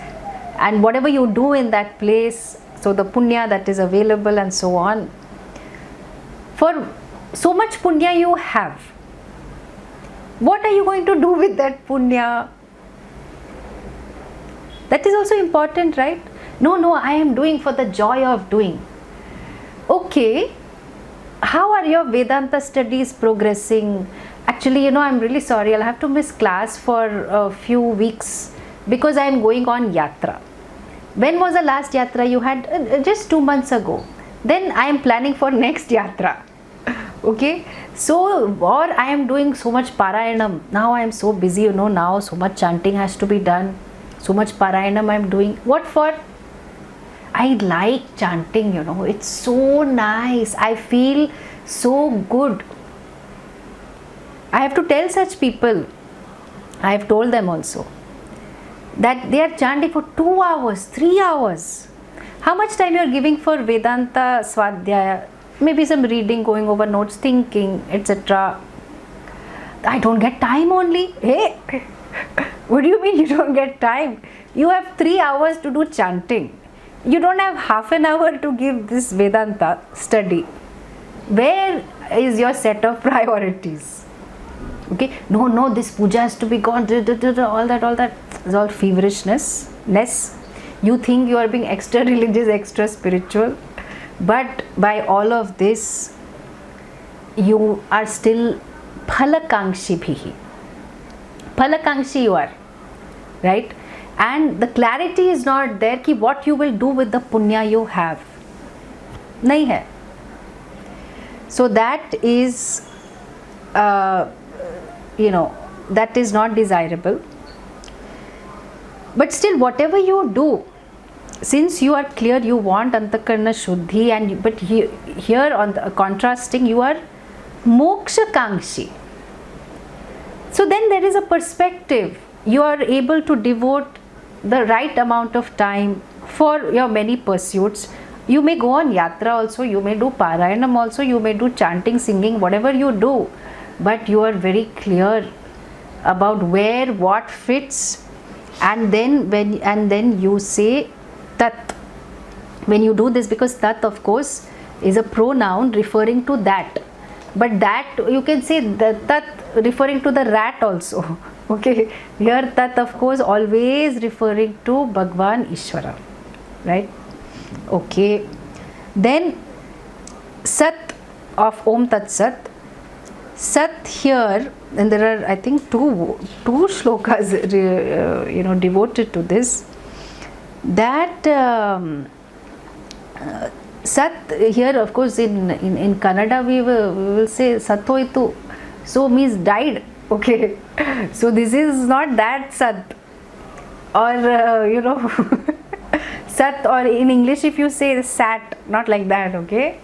and whatever you do in that place, so the punya that is available and so on. For so much punya you have, what are you going to do with that punya? That is also important, right? No, I am doing for the joy of doing. Okay, how are your Vedanta studies progressing? Actually, I'm really sorry, I'll have to miss class for a few weeks because I am going on yatra. When was the last yatra you had? Just 2 months ago. Then I am planning for next yatra. Okay, so, or I am doing so much Parayanam. Now I am so busy, now so much chanting has to be done. So much Parayanam I am doing. What for? I like chanting, it's so nice. I feel so good. I have to tell such people, I have told them also, that they are chanting for 2 hours, 3 hours. How much time you are giving for Vedanta Swadhyaya? Maybe some reading, going over notes, thinking, etc. I don't get time only. Hey, what do you mean you don't get time? You have 3 hours to do chanting. You don't have half an hour to give this Vedanta study. Where is your set of priorities? Okay, no, this puja has to be gone, all that is all feverishness. You think you are being extra religious, extra spiritual, but by all of this you are still phalakankshi bhihi. Phalakankshi you are, right? And the clarity is not there ki what you will do with the punya you have. Nahi hai. So that is that is not desirable. But still, whatever you do, since you are clear, you want antakarna shuddhi, but here on the contrasting, you are moksha kankshi. So then there is a perspective. You are able to devote the right amount of time for your many pursuits. You may go on yatra also, you may do parayanam also, you may do chanting, singing, whatever you do, but you are very clear about where what fits, and then you say tat when you do this, because tat of course is a pronoun referring to that, but that you can say the tat referring to the rat also. Okay, here tat of course always referring to Bhagwan Ishvara, right? Okay, then Sat of Om Tat Sat. Sat here, and there are I think two shlokas devoted to this. That Sat here, of course, in Kannada we will say Sathoitu, so means died. Okay, so this is not that Sat, or Sat, or in English if you say sat, not like that. Okay,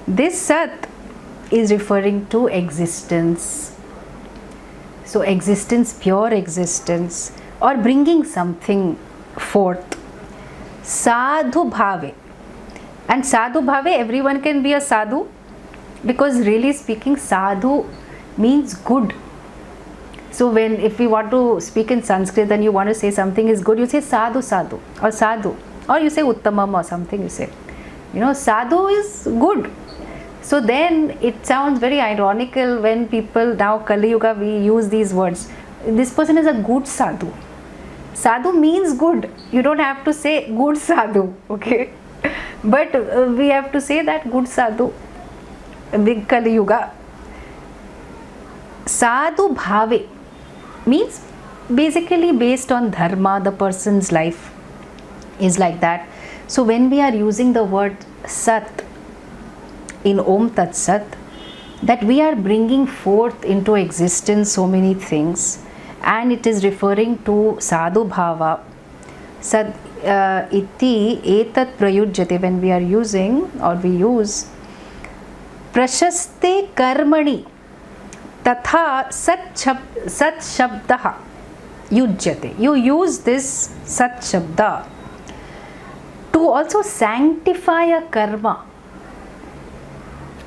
this Sat is referring to existence. So existence, pure existence, or bringing something forth. Sadhu bhave. And sadhu bhave, everyone can be a sadhu, because really speaking, sadhu means good. So if we want to speak in Sanskrit and you want to say something is good, you say sadhu sadhu, or sadhu, or you say uttamam or something, you say. Sadhu is good. So then it sounds very ironical when people now, Kali Yuga, we use these words. This person is a good sadhu. Sadhu means good. You don't have to say good sadhu, okay? But we have to say that good sadhu, big Kali Yuga. Sadhu bhave means basically based on dharma, the person's life is like that. So when we are using the word Sat in Om Tat Sat, that we are bringing forth into existence so many things, and it is referring to sadhu bhava. Sad iti etat prayujyate, when we are using, or we use prashaste karmani tatha sat shabdah yujyate. You use this sat shabda to also sanctify a karma.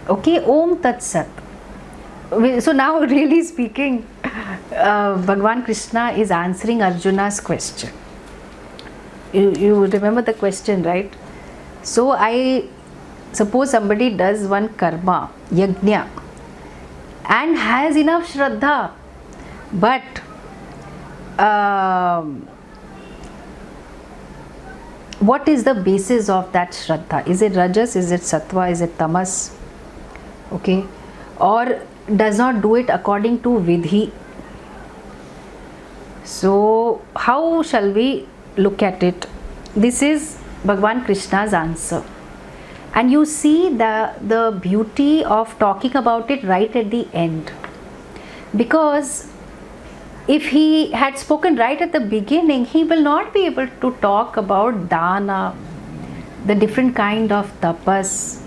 Okay, Om Tat Sat. So now really speaking, Bhagwan Krishna is answering Arjuna's question. You remember the question, right? So I suppose somebody does one karma, yajna, and has enough shraddha, but what is the basis of that shraddha? Is it rajas, is it sattva, is it tamas? Okay, or does not do it according to vidhi. So how shall we look at it? This is Bhagwan Krishna's answer, and you see the beauty of talking about it right at the end, because if he had spoken right at the beginning, he will not be able to talk about dana, the different kind of tapas,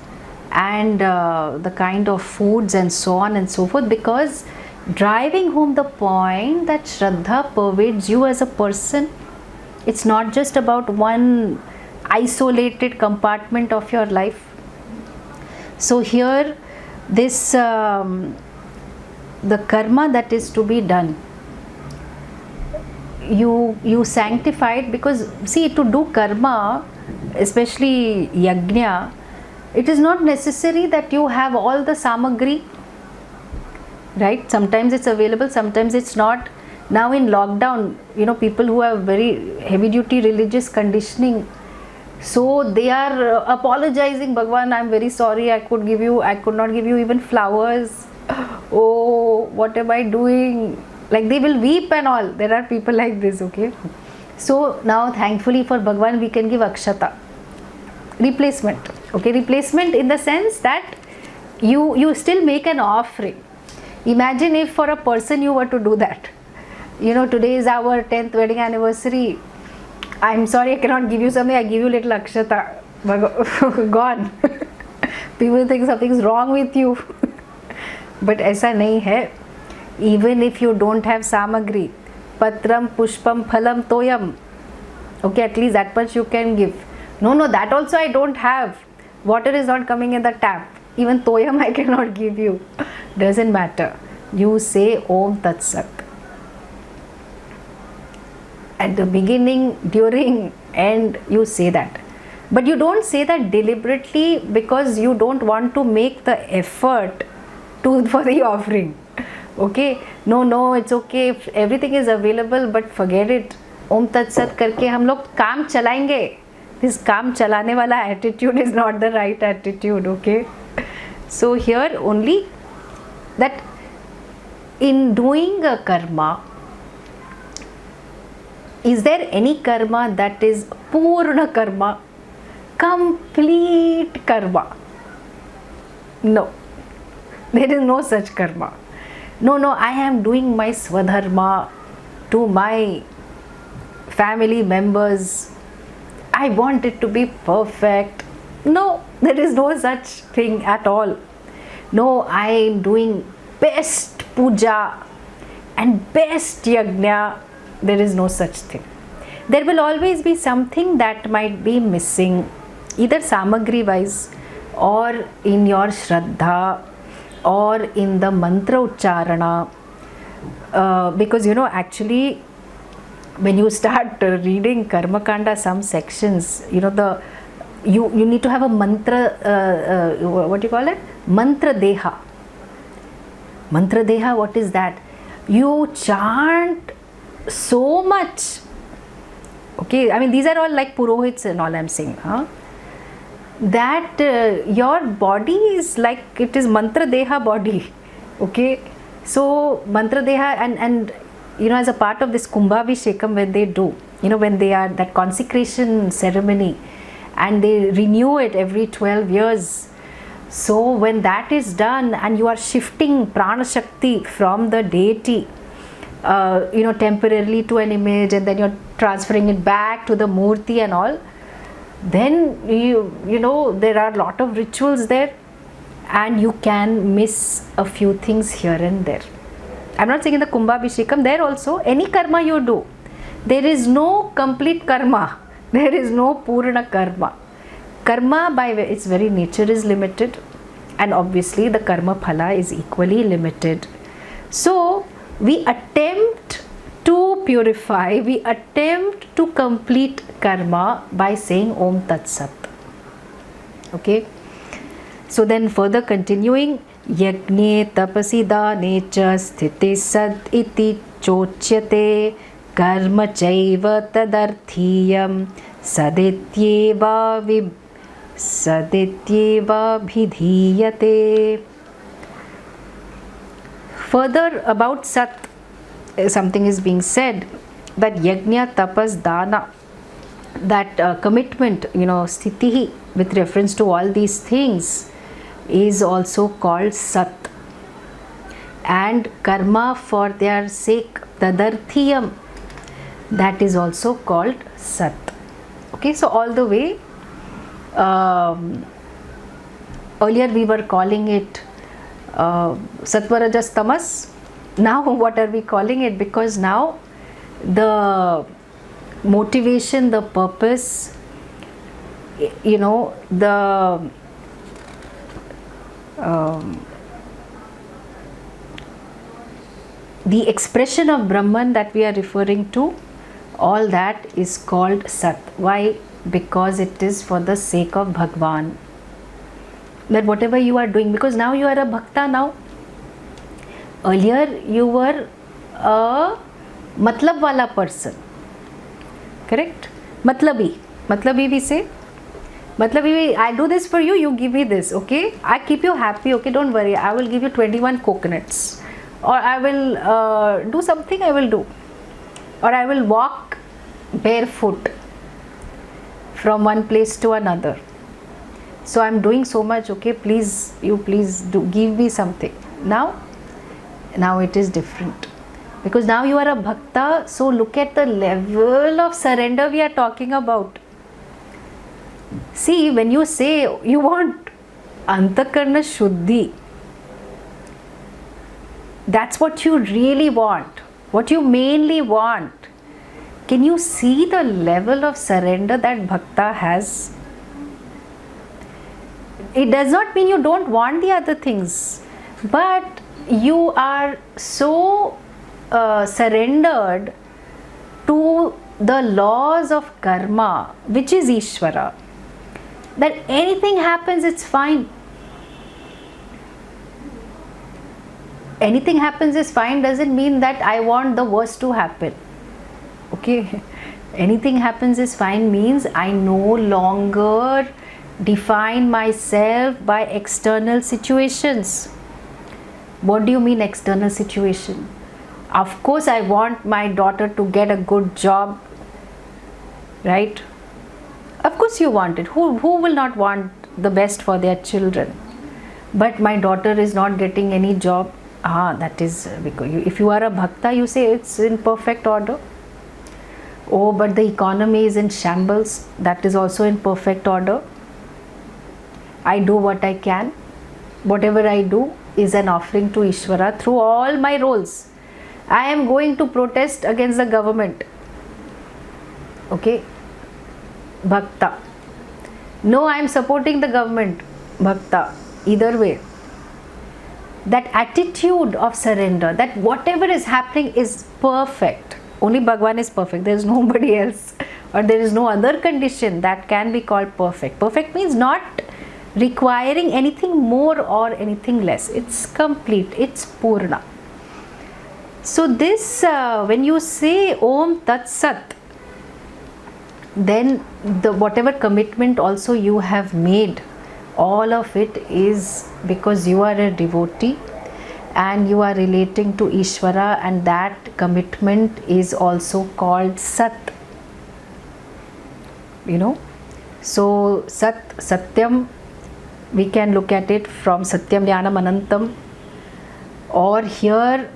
and the kind of foods and so on and so forth, because driving home the point that Shraddha pervades you as a person. It's not just about one isolated compartment of your life. So here this the karma that is to be done, you sanctify it, because see, to do karma, especially yajna, it is not necessary that you have all the samagri. right? Sometimes it's available, sometimes it's not. Now in lockdown, people who have very heavy duty religious conditioning, so they are apologizing, Bhagwan, I'm very sorry, I could not give you even flowers. Oh, what am I doing? Like they will weep and all. There are people like this, okay? So now thankfully for Bhagwan we can give akshata, replacement, okay? Replacement in the sense that you still make an offering. Imagine if for a person you were to do that. Today is our 10th wedding anniversary. I'm sorry I cannot give you something, I give you little akshata. Gone. People think something's wrong with you. But aisa nahi hai. Even if you don't have samagri, patram, pushpam, phalam, toyam, okay, at least that much you can give. No, that also I don't have. Water is not coming in the tap. Even toyam I cannot give you. Doesn't matter. You say Om Tat Sat. At the beginning, during, end, you say that. But you don't say that deliberately because you don't want to make the effort for the offering. Okay? No, it's okay. If everything is available, but forget it. Om Tat Sat करके हम लोग काम चलाएंगे. This काम चलाने वाला attitude is not the right attitude. Okay? So here only that in doing a karma, is there any karma that is purna karma, complete karma? No, there is no such karma. No, I am doing my swadharma to my family members. I want it to be perfect. No, there is no such thing at all. No, I am doing best puja and best yajna. There is no such thing. There will always be something that might be missing, either samagri wise or in your shraddha or in the mantra ucharana. Because actually when you start reading Karma Kanda, some sections, you need to have a mantra, what do you call it? Mantra deha. Mantra deha, what is that? You chant so much. Okay, I mean these are all like purohits and all I'm saying. That your body is like, it is mantra deha body. Okay, so mantra deha and as a part of this Kumbhabhishekam, when they do, when they are that consecration ceremony and they renew it every 12 years. So when that is done and you are shifting prana shakti from the deity, temporarily to an image, and then you're transferring it back to the murti and all, then there are a lot of rituals there and you can miss a few things here and there. I'm not saying in the Kumbhabhishekam, there also any karma you do, there is no complete karma, there is no purna karma. Karma by its very nature is limited, and obviously the karma phala is equally limited. So we attempt to purify, we attempt to complete karma by saying Om Tat Sat. Okay, so then further continuing, Yagne tapasi dane cha sthiti sad iti chochyate karma chaiva tadarthiyam sadityeva bhidhiyate. Further about Sat, something is being said that Yajna, Tapas, Dana, that commitment, sthiti, with reference to all these things, is also called Sat. And karma for their sake, Tadarthiyam, that is also called Sat. Okay, so all the way, earlier we were calling it Sattva, Rajas, Tamas. Now what are we calling it? Because now the motivation, the purpose, the expression of Brahman that we are referring to, all that is called Sat. Why? Because it is for the sake of Bhagwan. That whatever you are doing, because now you are a bhakta now, Earlier you were a matlab wala person, correct? Matlabi we say. Matlabi, I do this for you, you give me this, okay? I keep you happy, okay? Don't worry, I will give you 21 coconuts. Or I will do something, I will do. Or I will walk barefoot from one place to another. So I'm doing so much, okay? Please do give me something. Now it is different. Because now you are a bhakta, so look at the level of surrender we are talking about. See, when you say you want antakarna shuddhi, that's what you really want, what you mainly want. Can you see the level of surrender that bhakta has? It does not mean you don't want the other things, but you are so surrendered to the laws of karma, which is Ishvara, that anything happens, it's fine. Anything happens is fine doesn't mean that I want the worst to happen. Okay, anything happens is fine means I no longer define myself by external situations. What do you mean external situation? Of course I want my daughter to get a good job, right? Of course you want it. Who will not want the best for their children? But my daughter is not getting any job. That is because if you are a bhakta, you say it's in perfect order. Oh, but the economy is in shambles. That is also in perfect order. I do what I can. Whatever I do is an offering to Ishvara through all my roles. I am going to protest against the government. Okay, bhakta. No, I am supporting the government. Bhakta. Either way. That attitude of surrender, that whatever is happening is perfect. Only Bhagwan is perfect. There is nobody else, or there is no other condition that can be called perfect. Perfect means not requiring anything more or anything less. It's complete. It's Purna. So this, when you say Om Tat Sat, then the whatever commitment also you have made, all of it is because you are a devotee and you are relating to Ishvara, and that commitment is also called Sat. You know, so Sat, Satyam, we can look at it from Satyam Jnanam Anantam, or here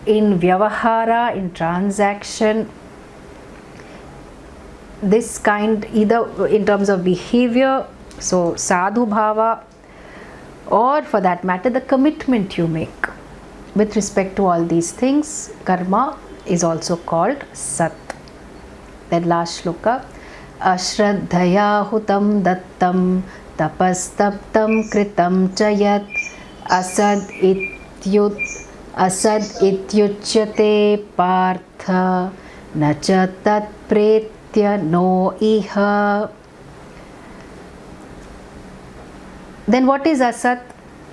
in Vyavahara, in transaction, this kind, either in terms of behavior, so sadhu bhava, or for that matter the commitment you make with respect to all these things, karma is also called Sat. Then last shloka, Ashraddhaya hutam dattam tapastaptam kritam chayat asad ityuchyate partha nacha tat pretya no iha. Then what is Asat?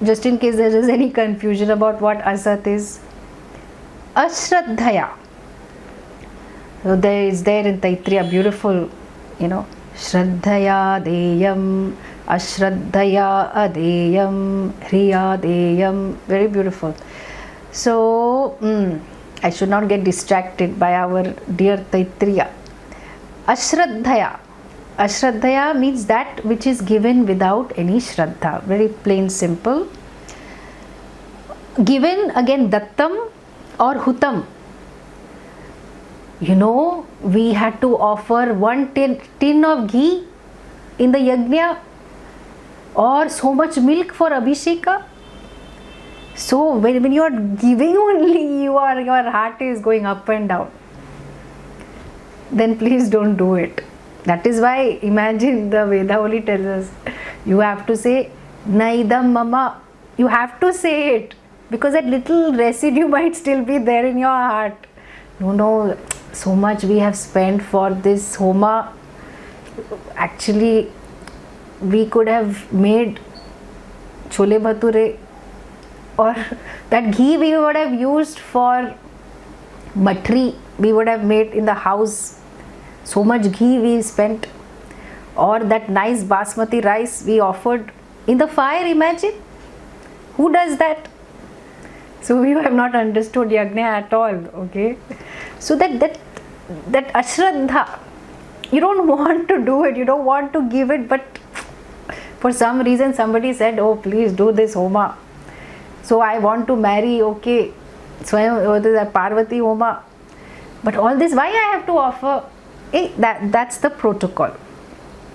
Just in case there is any confusion about what Asat is. Ashraddhaya. So there is there in Taittiriya, beautiful, you know, Shraddhaya Deyam, Ashraddhaya Adeyam, Hriya Deyam. Very beautiful. So, I should not get distracted by our dear Taittiriya. Ashraddhaya. Ashraddhaya means that which is given without any shraddha. Very plain, simple. Given again dattam or hutam. You know, we had to offer 1 tin of ghee in the yajna, or so much milk for Abhisheka. So when you are giving only, your heart is going up and down. Then please don't do it. That is why, imagine, the Veda only tells us, you have to say Naidam Mama. You have to say it, because that little residue might still be there in your heart. No, so much we have spent for this Homa. Actually, we could have made chole bhature or that ghee we would have used for matri, we would have made in the house, so much ghee we spent, or that nice basmati rice we offered in the fire. Imagine, who does that? So you have not understood yajna at all. Okay, so that ashraddha, you don't want to do it, you don't want to give it, but for some reason somebody said, oh please do this homa, so I want to marry. Okay, Swayam Parvati homa, but all this why I have to offer? That's the protocol.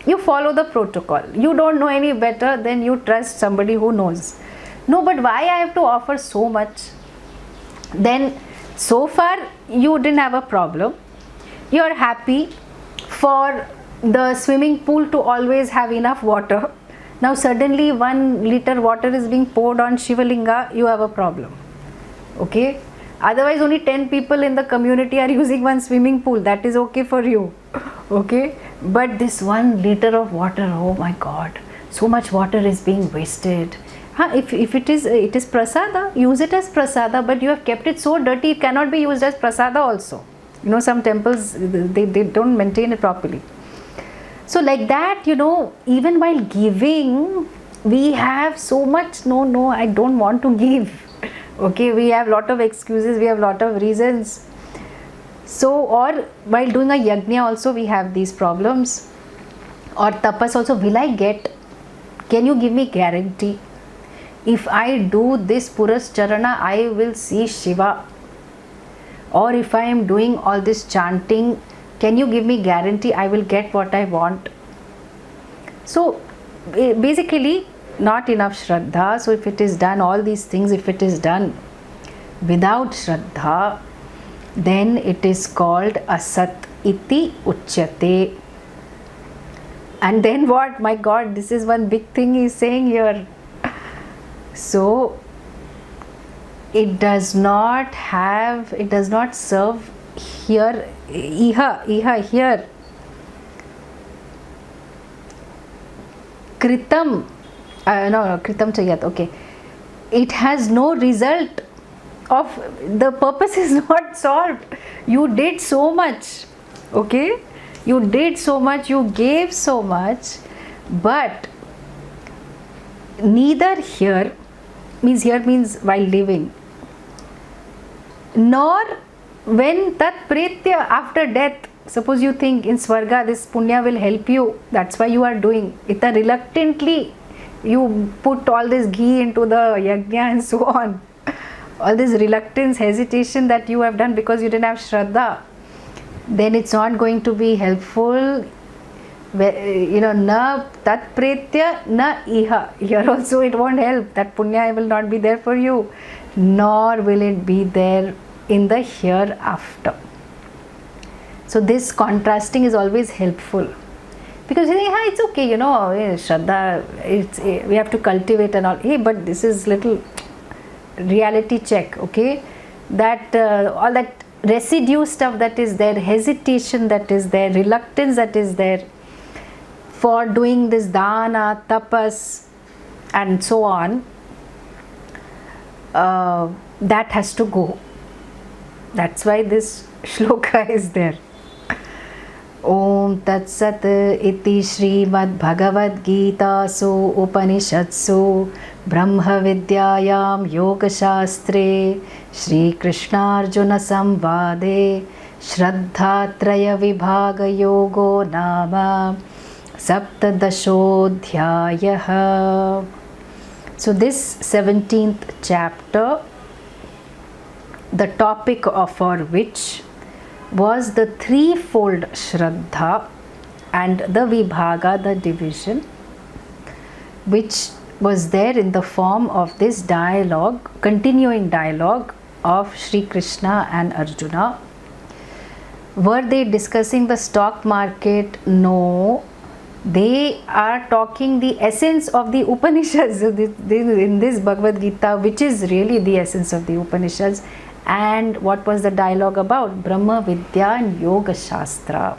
You follow the protocol. You don't know any better, then you trust somebody who knows. No, but why I have to offer so much? Then so far you didn't have a problem. You are happy for the swimming pool to always have enough water. Now suddenly 1 liter water is being poured on Shivalinga, you have a problem. Okay? Otherwise only 10 people in the community are using one swimming pool. That is okay for you. Okay? But this 1 liter of water, oh my God, so much water is being wasted. If it is prasada, use it as prasada, but you have kept it so dirty, it cannot be used as prasada also. You know, some temples, they don't maintain it properly. So like that, you know, even while giving, we have so much, no, I don't want to give. Okay, we have lot of excuses, we have lot of reasons. So, or while doing a yajna also, we have these problems. Or tapas also, will I get? Can you give me guarantee? If I do this Purascharana, I will see Shiva. Or if I am doing all this chanting, can you give me guarantee I will get what I want? So basically not enough Shraddha. So if it is done, all these things, if it is done without Shraddha, then it is called asat iti uchyate. And then what? My God, this is one big thing he is saying here. So it does not serve here, iha here. Kritam, kritam chayat, okay. It has no result of, the purpose is not solved. You did so much, okay. You did so much, you gave so much, but neither here means while living, nor when tat pretya, after death. Suppose you think in Swarga this punya will help you, that's why you are doing it. Reluctantly you put all this ghee into the yajna and so on. All this reluctance, hesitation that you have done because you didn't have Shraddha, then it's not going to be helpful. You know, na tat pretya na iha. Here also it won't help. That punya will not be there for you, nor will it be there in the hereafter. So this contrasting is always helpful, because you think, it's okay, you know, Shraddha, we have to cultivate and all. Hey, but this is little reality check, okay? That all that residue stuff that is there, hesitation that is there, reluctance that is there for doing this dana, tapas and so on, that has to go. That's why this shloka is there. Om Tat Sat iti Srimad Bhagavad Gita su Upanishadsu Brahma Vidyayam Yoga Shastre Shri Krishna Arjuna Samvade Shraddha Traya Vibhaga Yogo Nama Saptadashodhyayaha. So this 17th chapter, the topic for which was the threefold Shraddha and the Vibhaga, the division, which was there in the form of this dialogue, continuing dialogue of Shri Krishna and Arjuna. Were they discussing the stock market? No. They are talking the essence of the Upanishads in this Bhagavad Gita, which is really the essence of the Upanishads. And what was the dialogue about? Brahma Vidya and Yoga Shastra.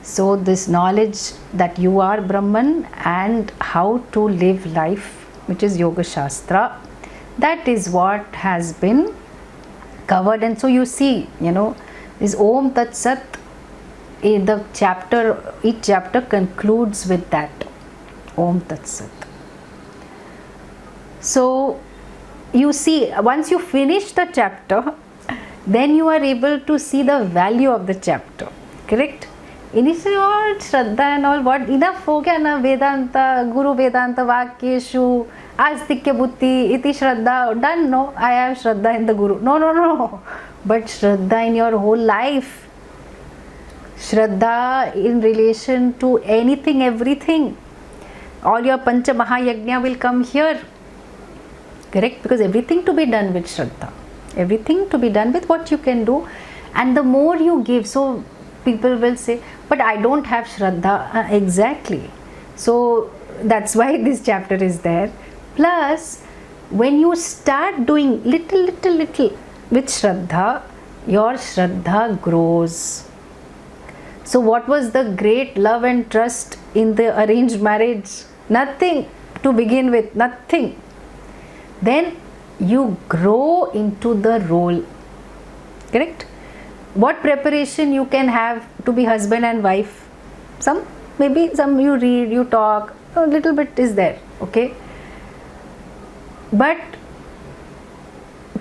So this knowledge that you are Brahman and how to live life, which is Yoga Shastra, That is what has been covered. And so you see, this Om Tat Sat, in the chapter, each chapter concludes with that Om Tat Sat. So you see, once you finish the chapter, then you are able to see the value of the chapter, correct? Initially all Shraddha and all, what enough ho gaya na, Vedanta, Guru Vedanta Vakyeshu, Astikya Buddhi, Iti Shraddha, done. No, I have Shraddha in the Guru. No. But Shraddha in your whole life. Shraddha in relation to anything, everything. All your Pancha Mahayajna will come here. Correct? Because everything to be done with Shraddha. Everything to be done with what you can do. And the more you give, so people will say, but I don't have Shraddha. Exactly. So that's why this chapter is there. Plus, when you start doing little with Shraddha, your Shraddha grows. So what was the great love and trust in the arranged marriage? Nothing to begin with, nothing. Then you grow into the role. Correct? What preparation you can have to be husband and wife? Maybe some you read, you talk, a little bit is there, okay? But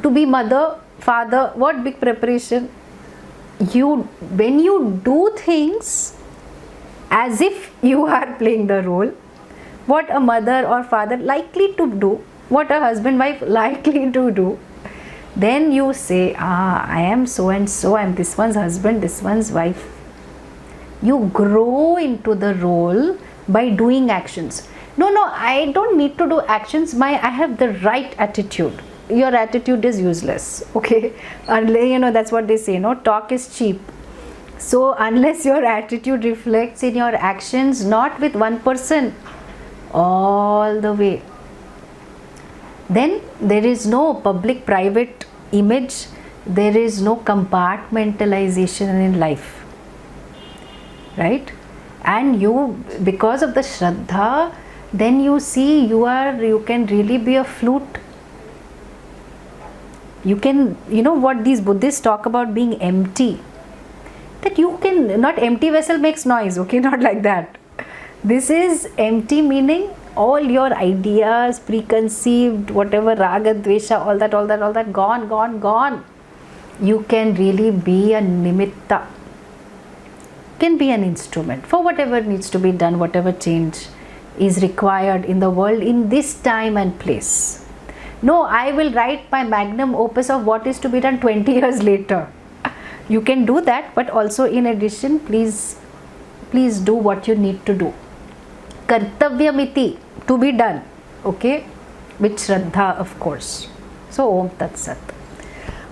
to be mother, father, what big preparation? When you do things as if you are playing the role, what a mother or father likely to do, what a husband, wife likely to do, then you say, I am so and so, I am this one's husband, this one's wife. You grow into the role by doing actions. No, I don't need to do actions. I have the right attitude. Your attitude is useless, okay? That's what they say, talk is cheap. So unless your attitude reflects in your actions, not with one person, all the way, then there is no public-private image, there is no compartmentalization in life, right? And because of the Shraddha, then you see you can really be a flute. You can, what these Buddhists talk about being empty, that you can, not empty vessel makes noise, okay, not like that. This is empty meaning all your ideas, preconceived, whatever, raga, dvesha, all that, gone. You can really be a nimitta, can be an instrument for whatever needs to be done, whatever change is required in the world in this time and place. No, I will write my magnum opus of what is to be done 20 years later. You can do that, but also in addition, please do what you need to do. Kartavyamiti, to be done, okay, with Shraddha, of course. So Om Tat Sat.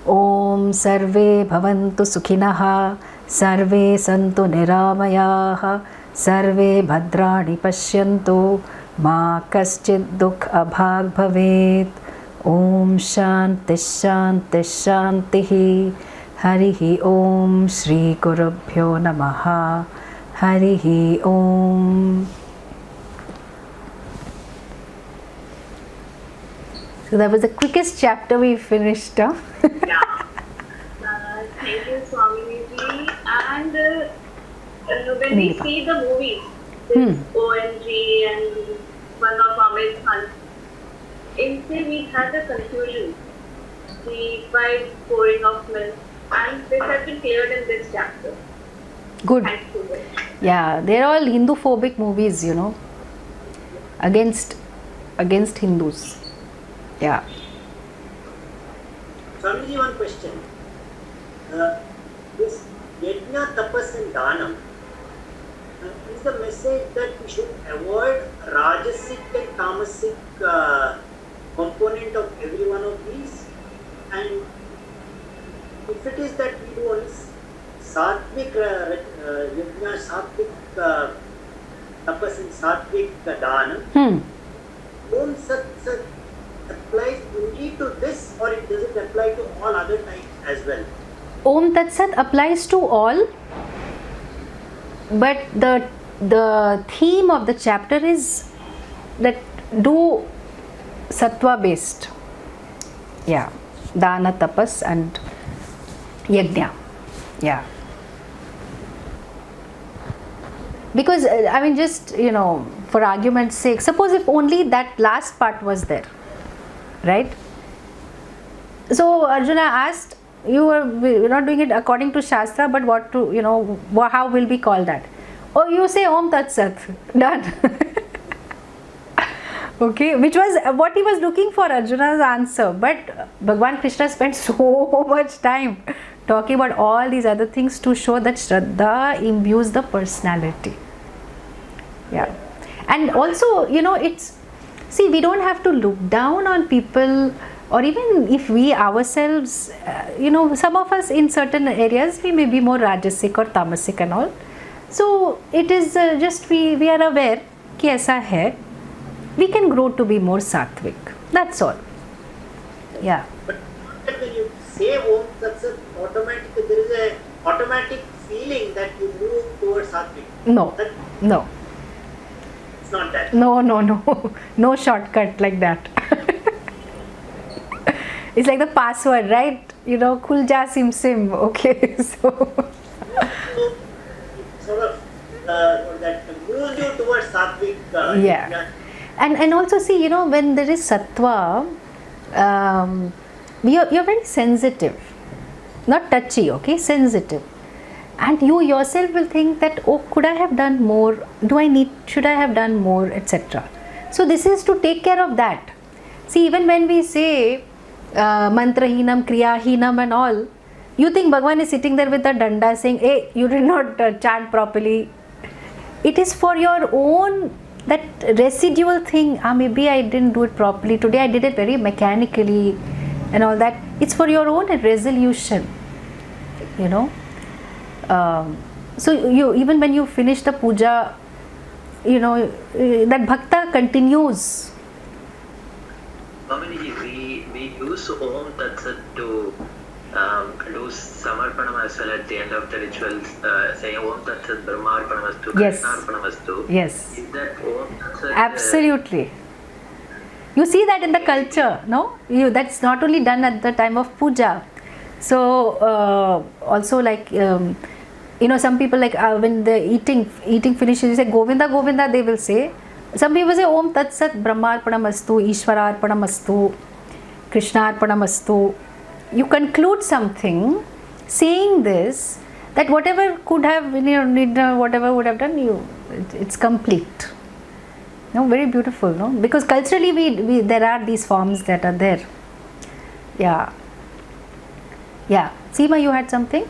Om Sarve Bhavantu Sukhinaha, Sarve Santu Niramayaha, Sarve Bhadrani Pashyantu, Ma Kaschid Dukh Abhag Bhavet. Om Shanti Shanti Shantihi. Harihi Om Shri Gurubhyo Namaha. Harihi Om. So that was the quickest chapter we finished. Yeah. Thank you, Swamini. And when we see the movies, this OMG and one of Amit Khan, instead we had the confusion, the by pouring of milk, and this has been cleared in this chapter. Good. Yeah, they're all Hindu-phobic movies, against Hindus. Yeah. Swamiji, one question. This Yajna, Tapas and Dhanam, is the message that we should avoid Rajasic and Tamasic component of every one of these? And if it is that we do only Satvik Yajna, Satvik Tapas and Satvik Dhanam, Om Sat Sat applies only to this, or it does it apply to all other types as well? Om Tat Sat applies to all, but the theme of the chapter is that do sattva based. Yeah, dana, tapas, and yajna. Yeah. Because I mean, just for argument's sake, suppose if only that last part was there, right? So Arjuna asked, we're not doing it according to Shastra, but what to, how will we call that? Oh, you say Om Tat Sat. Done. Okay, which was what he was looking for, Arjuna's answer. But Bhagwan Krishna spent so much time talking about all these other things to show that Shraddha imbues the personality. Yeah. And also, see, we don't have to look down on people, or even if we ourselves, some of us in certain areas, we may be more Rajasic or Tamasic and all. So, it is just we are aware कि ऐसा है. We can grow to be more Sattvic. That's all. Yeah. But when you say Om Tat Sat, automatically there is a automatic feeling that you move towards Sattvic. No. No. It's not that. No. No shortcut like that. It's like the password, right? Khul ja sim sim. Okay. So. Sort of that moves you towards Sattvic. Yeah. And also see, when there is sattva, you're very sensitive, not touchy, okay, sensitive, and you yourself will think that, oh, could I have done more, should I have done more, etc. So this is to take care of that. See, even when we say mantrahinam, kriyahinam and all, you think Bhagwan is sitting there with a danda saying, hey, you did not chant properly. It is for your own, that residual thing, maybe I didn't do it properly, today I did it very mechanically and all that. It's for your own resolution, so even when you finish the puja, that bhakta continues. Swamiji, we use Om Tat Sat to do Samarpanam as well at the end of the rituals, saying Om Tat Sat Brahmarpanamastu, Yes. Krishnarpanamastu. Yes. Is that Om Tat Sat? Absolutely. You see that in the culture, no? That's not only done at the time of puja. So also like some people like when the eating finishes, you say Govinda Govinda, they will say. Some people say Om Tat Sat Brahmarpanamastu, Ishwararpanamastu, Krishnarpanamastu. You conclude something saying this, that whatever could have, whatever would have done, it's complete. Very beautiful, no? Because culturally we there are these forms that are there. Yeah. Seema, you had something?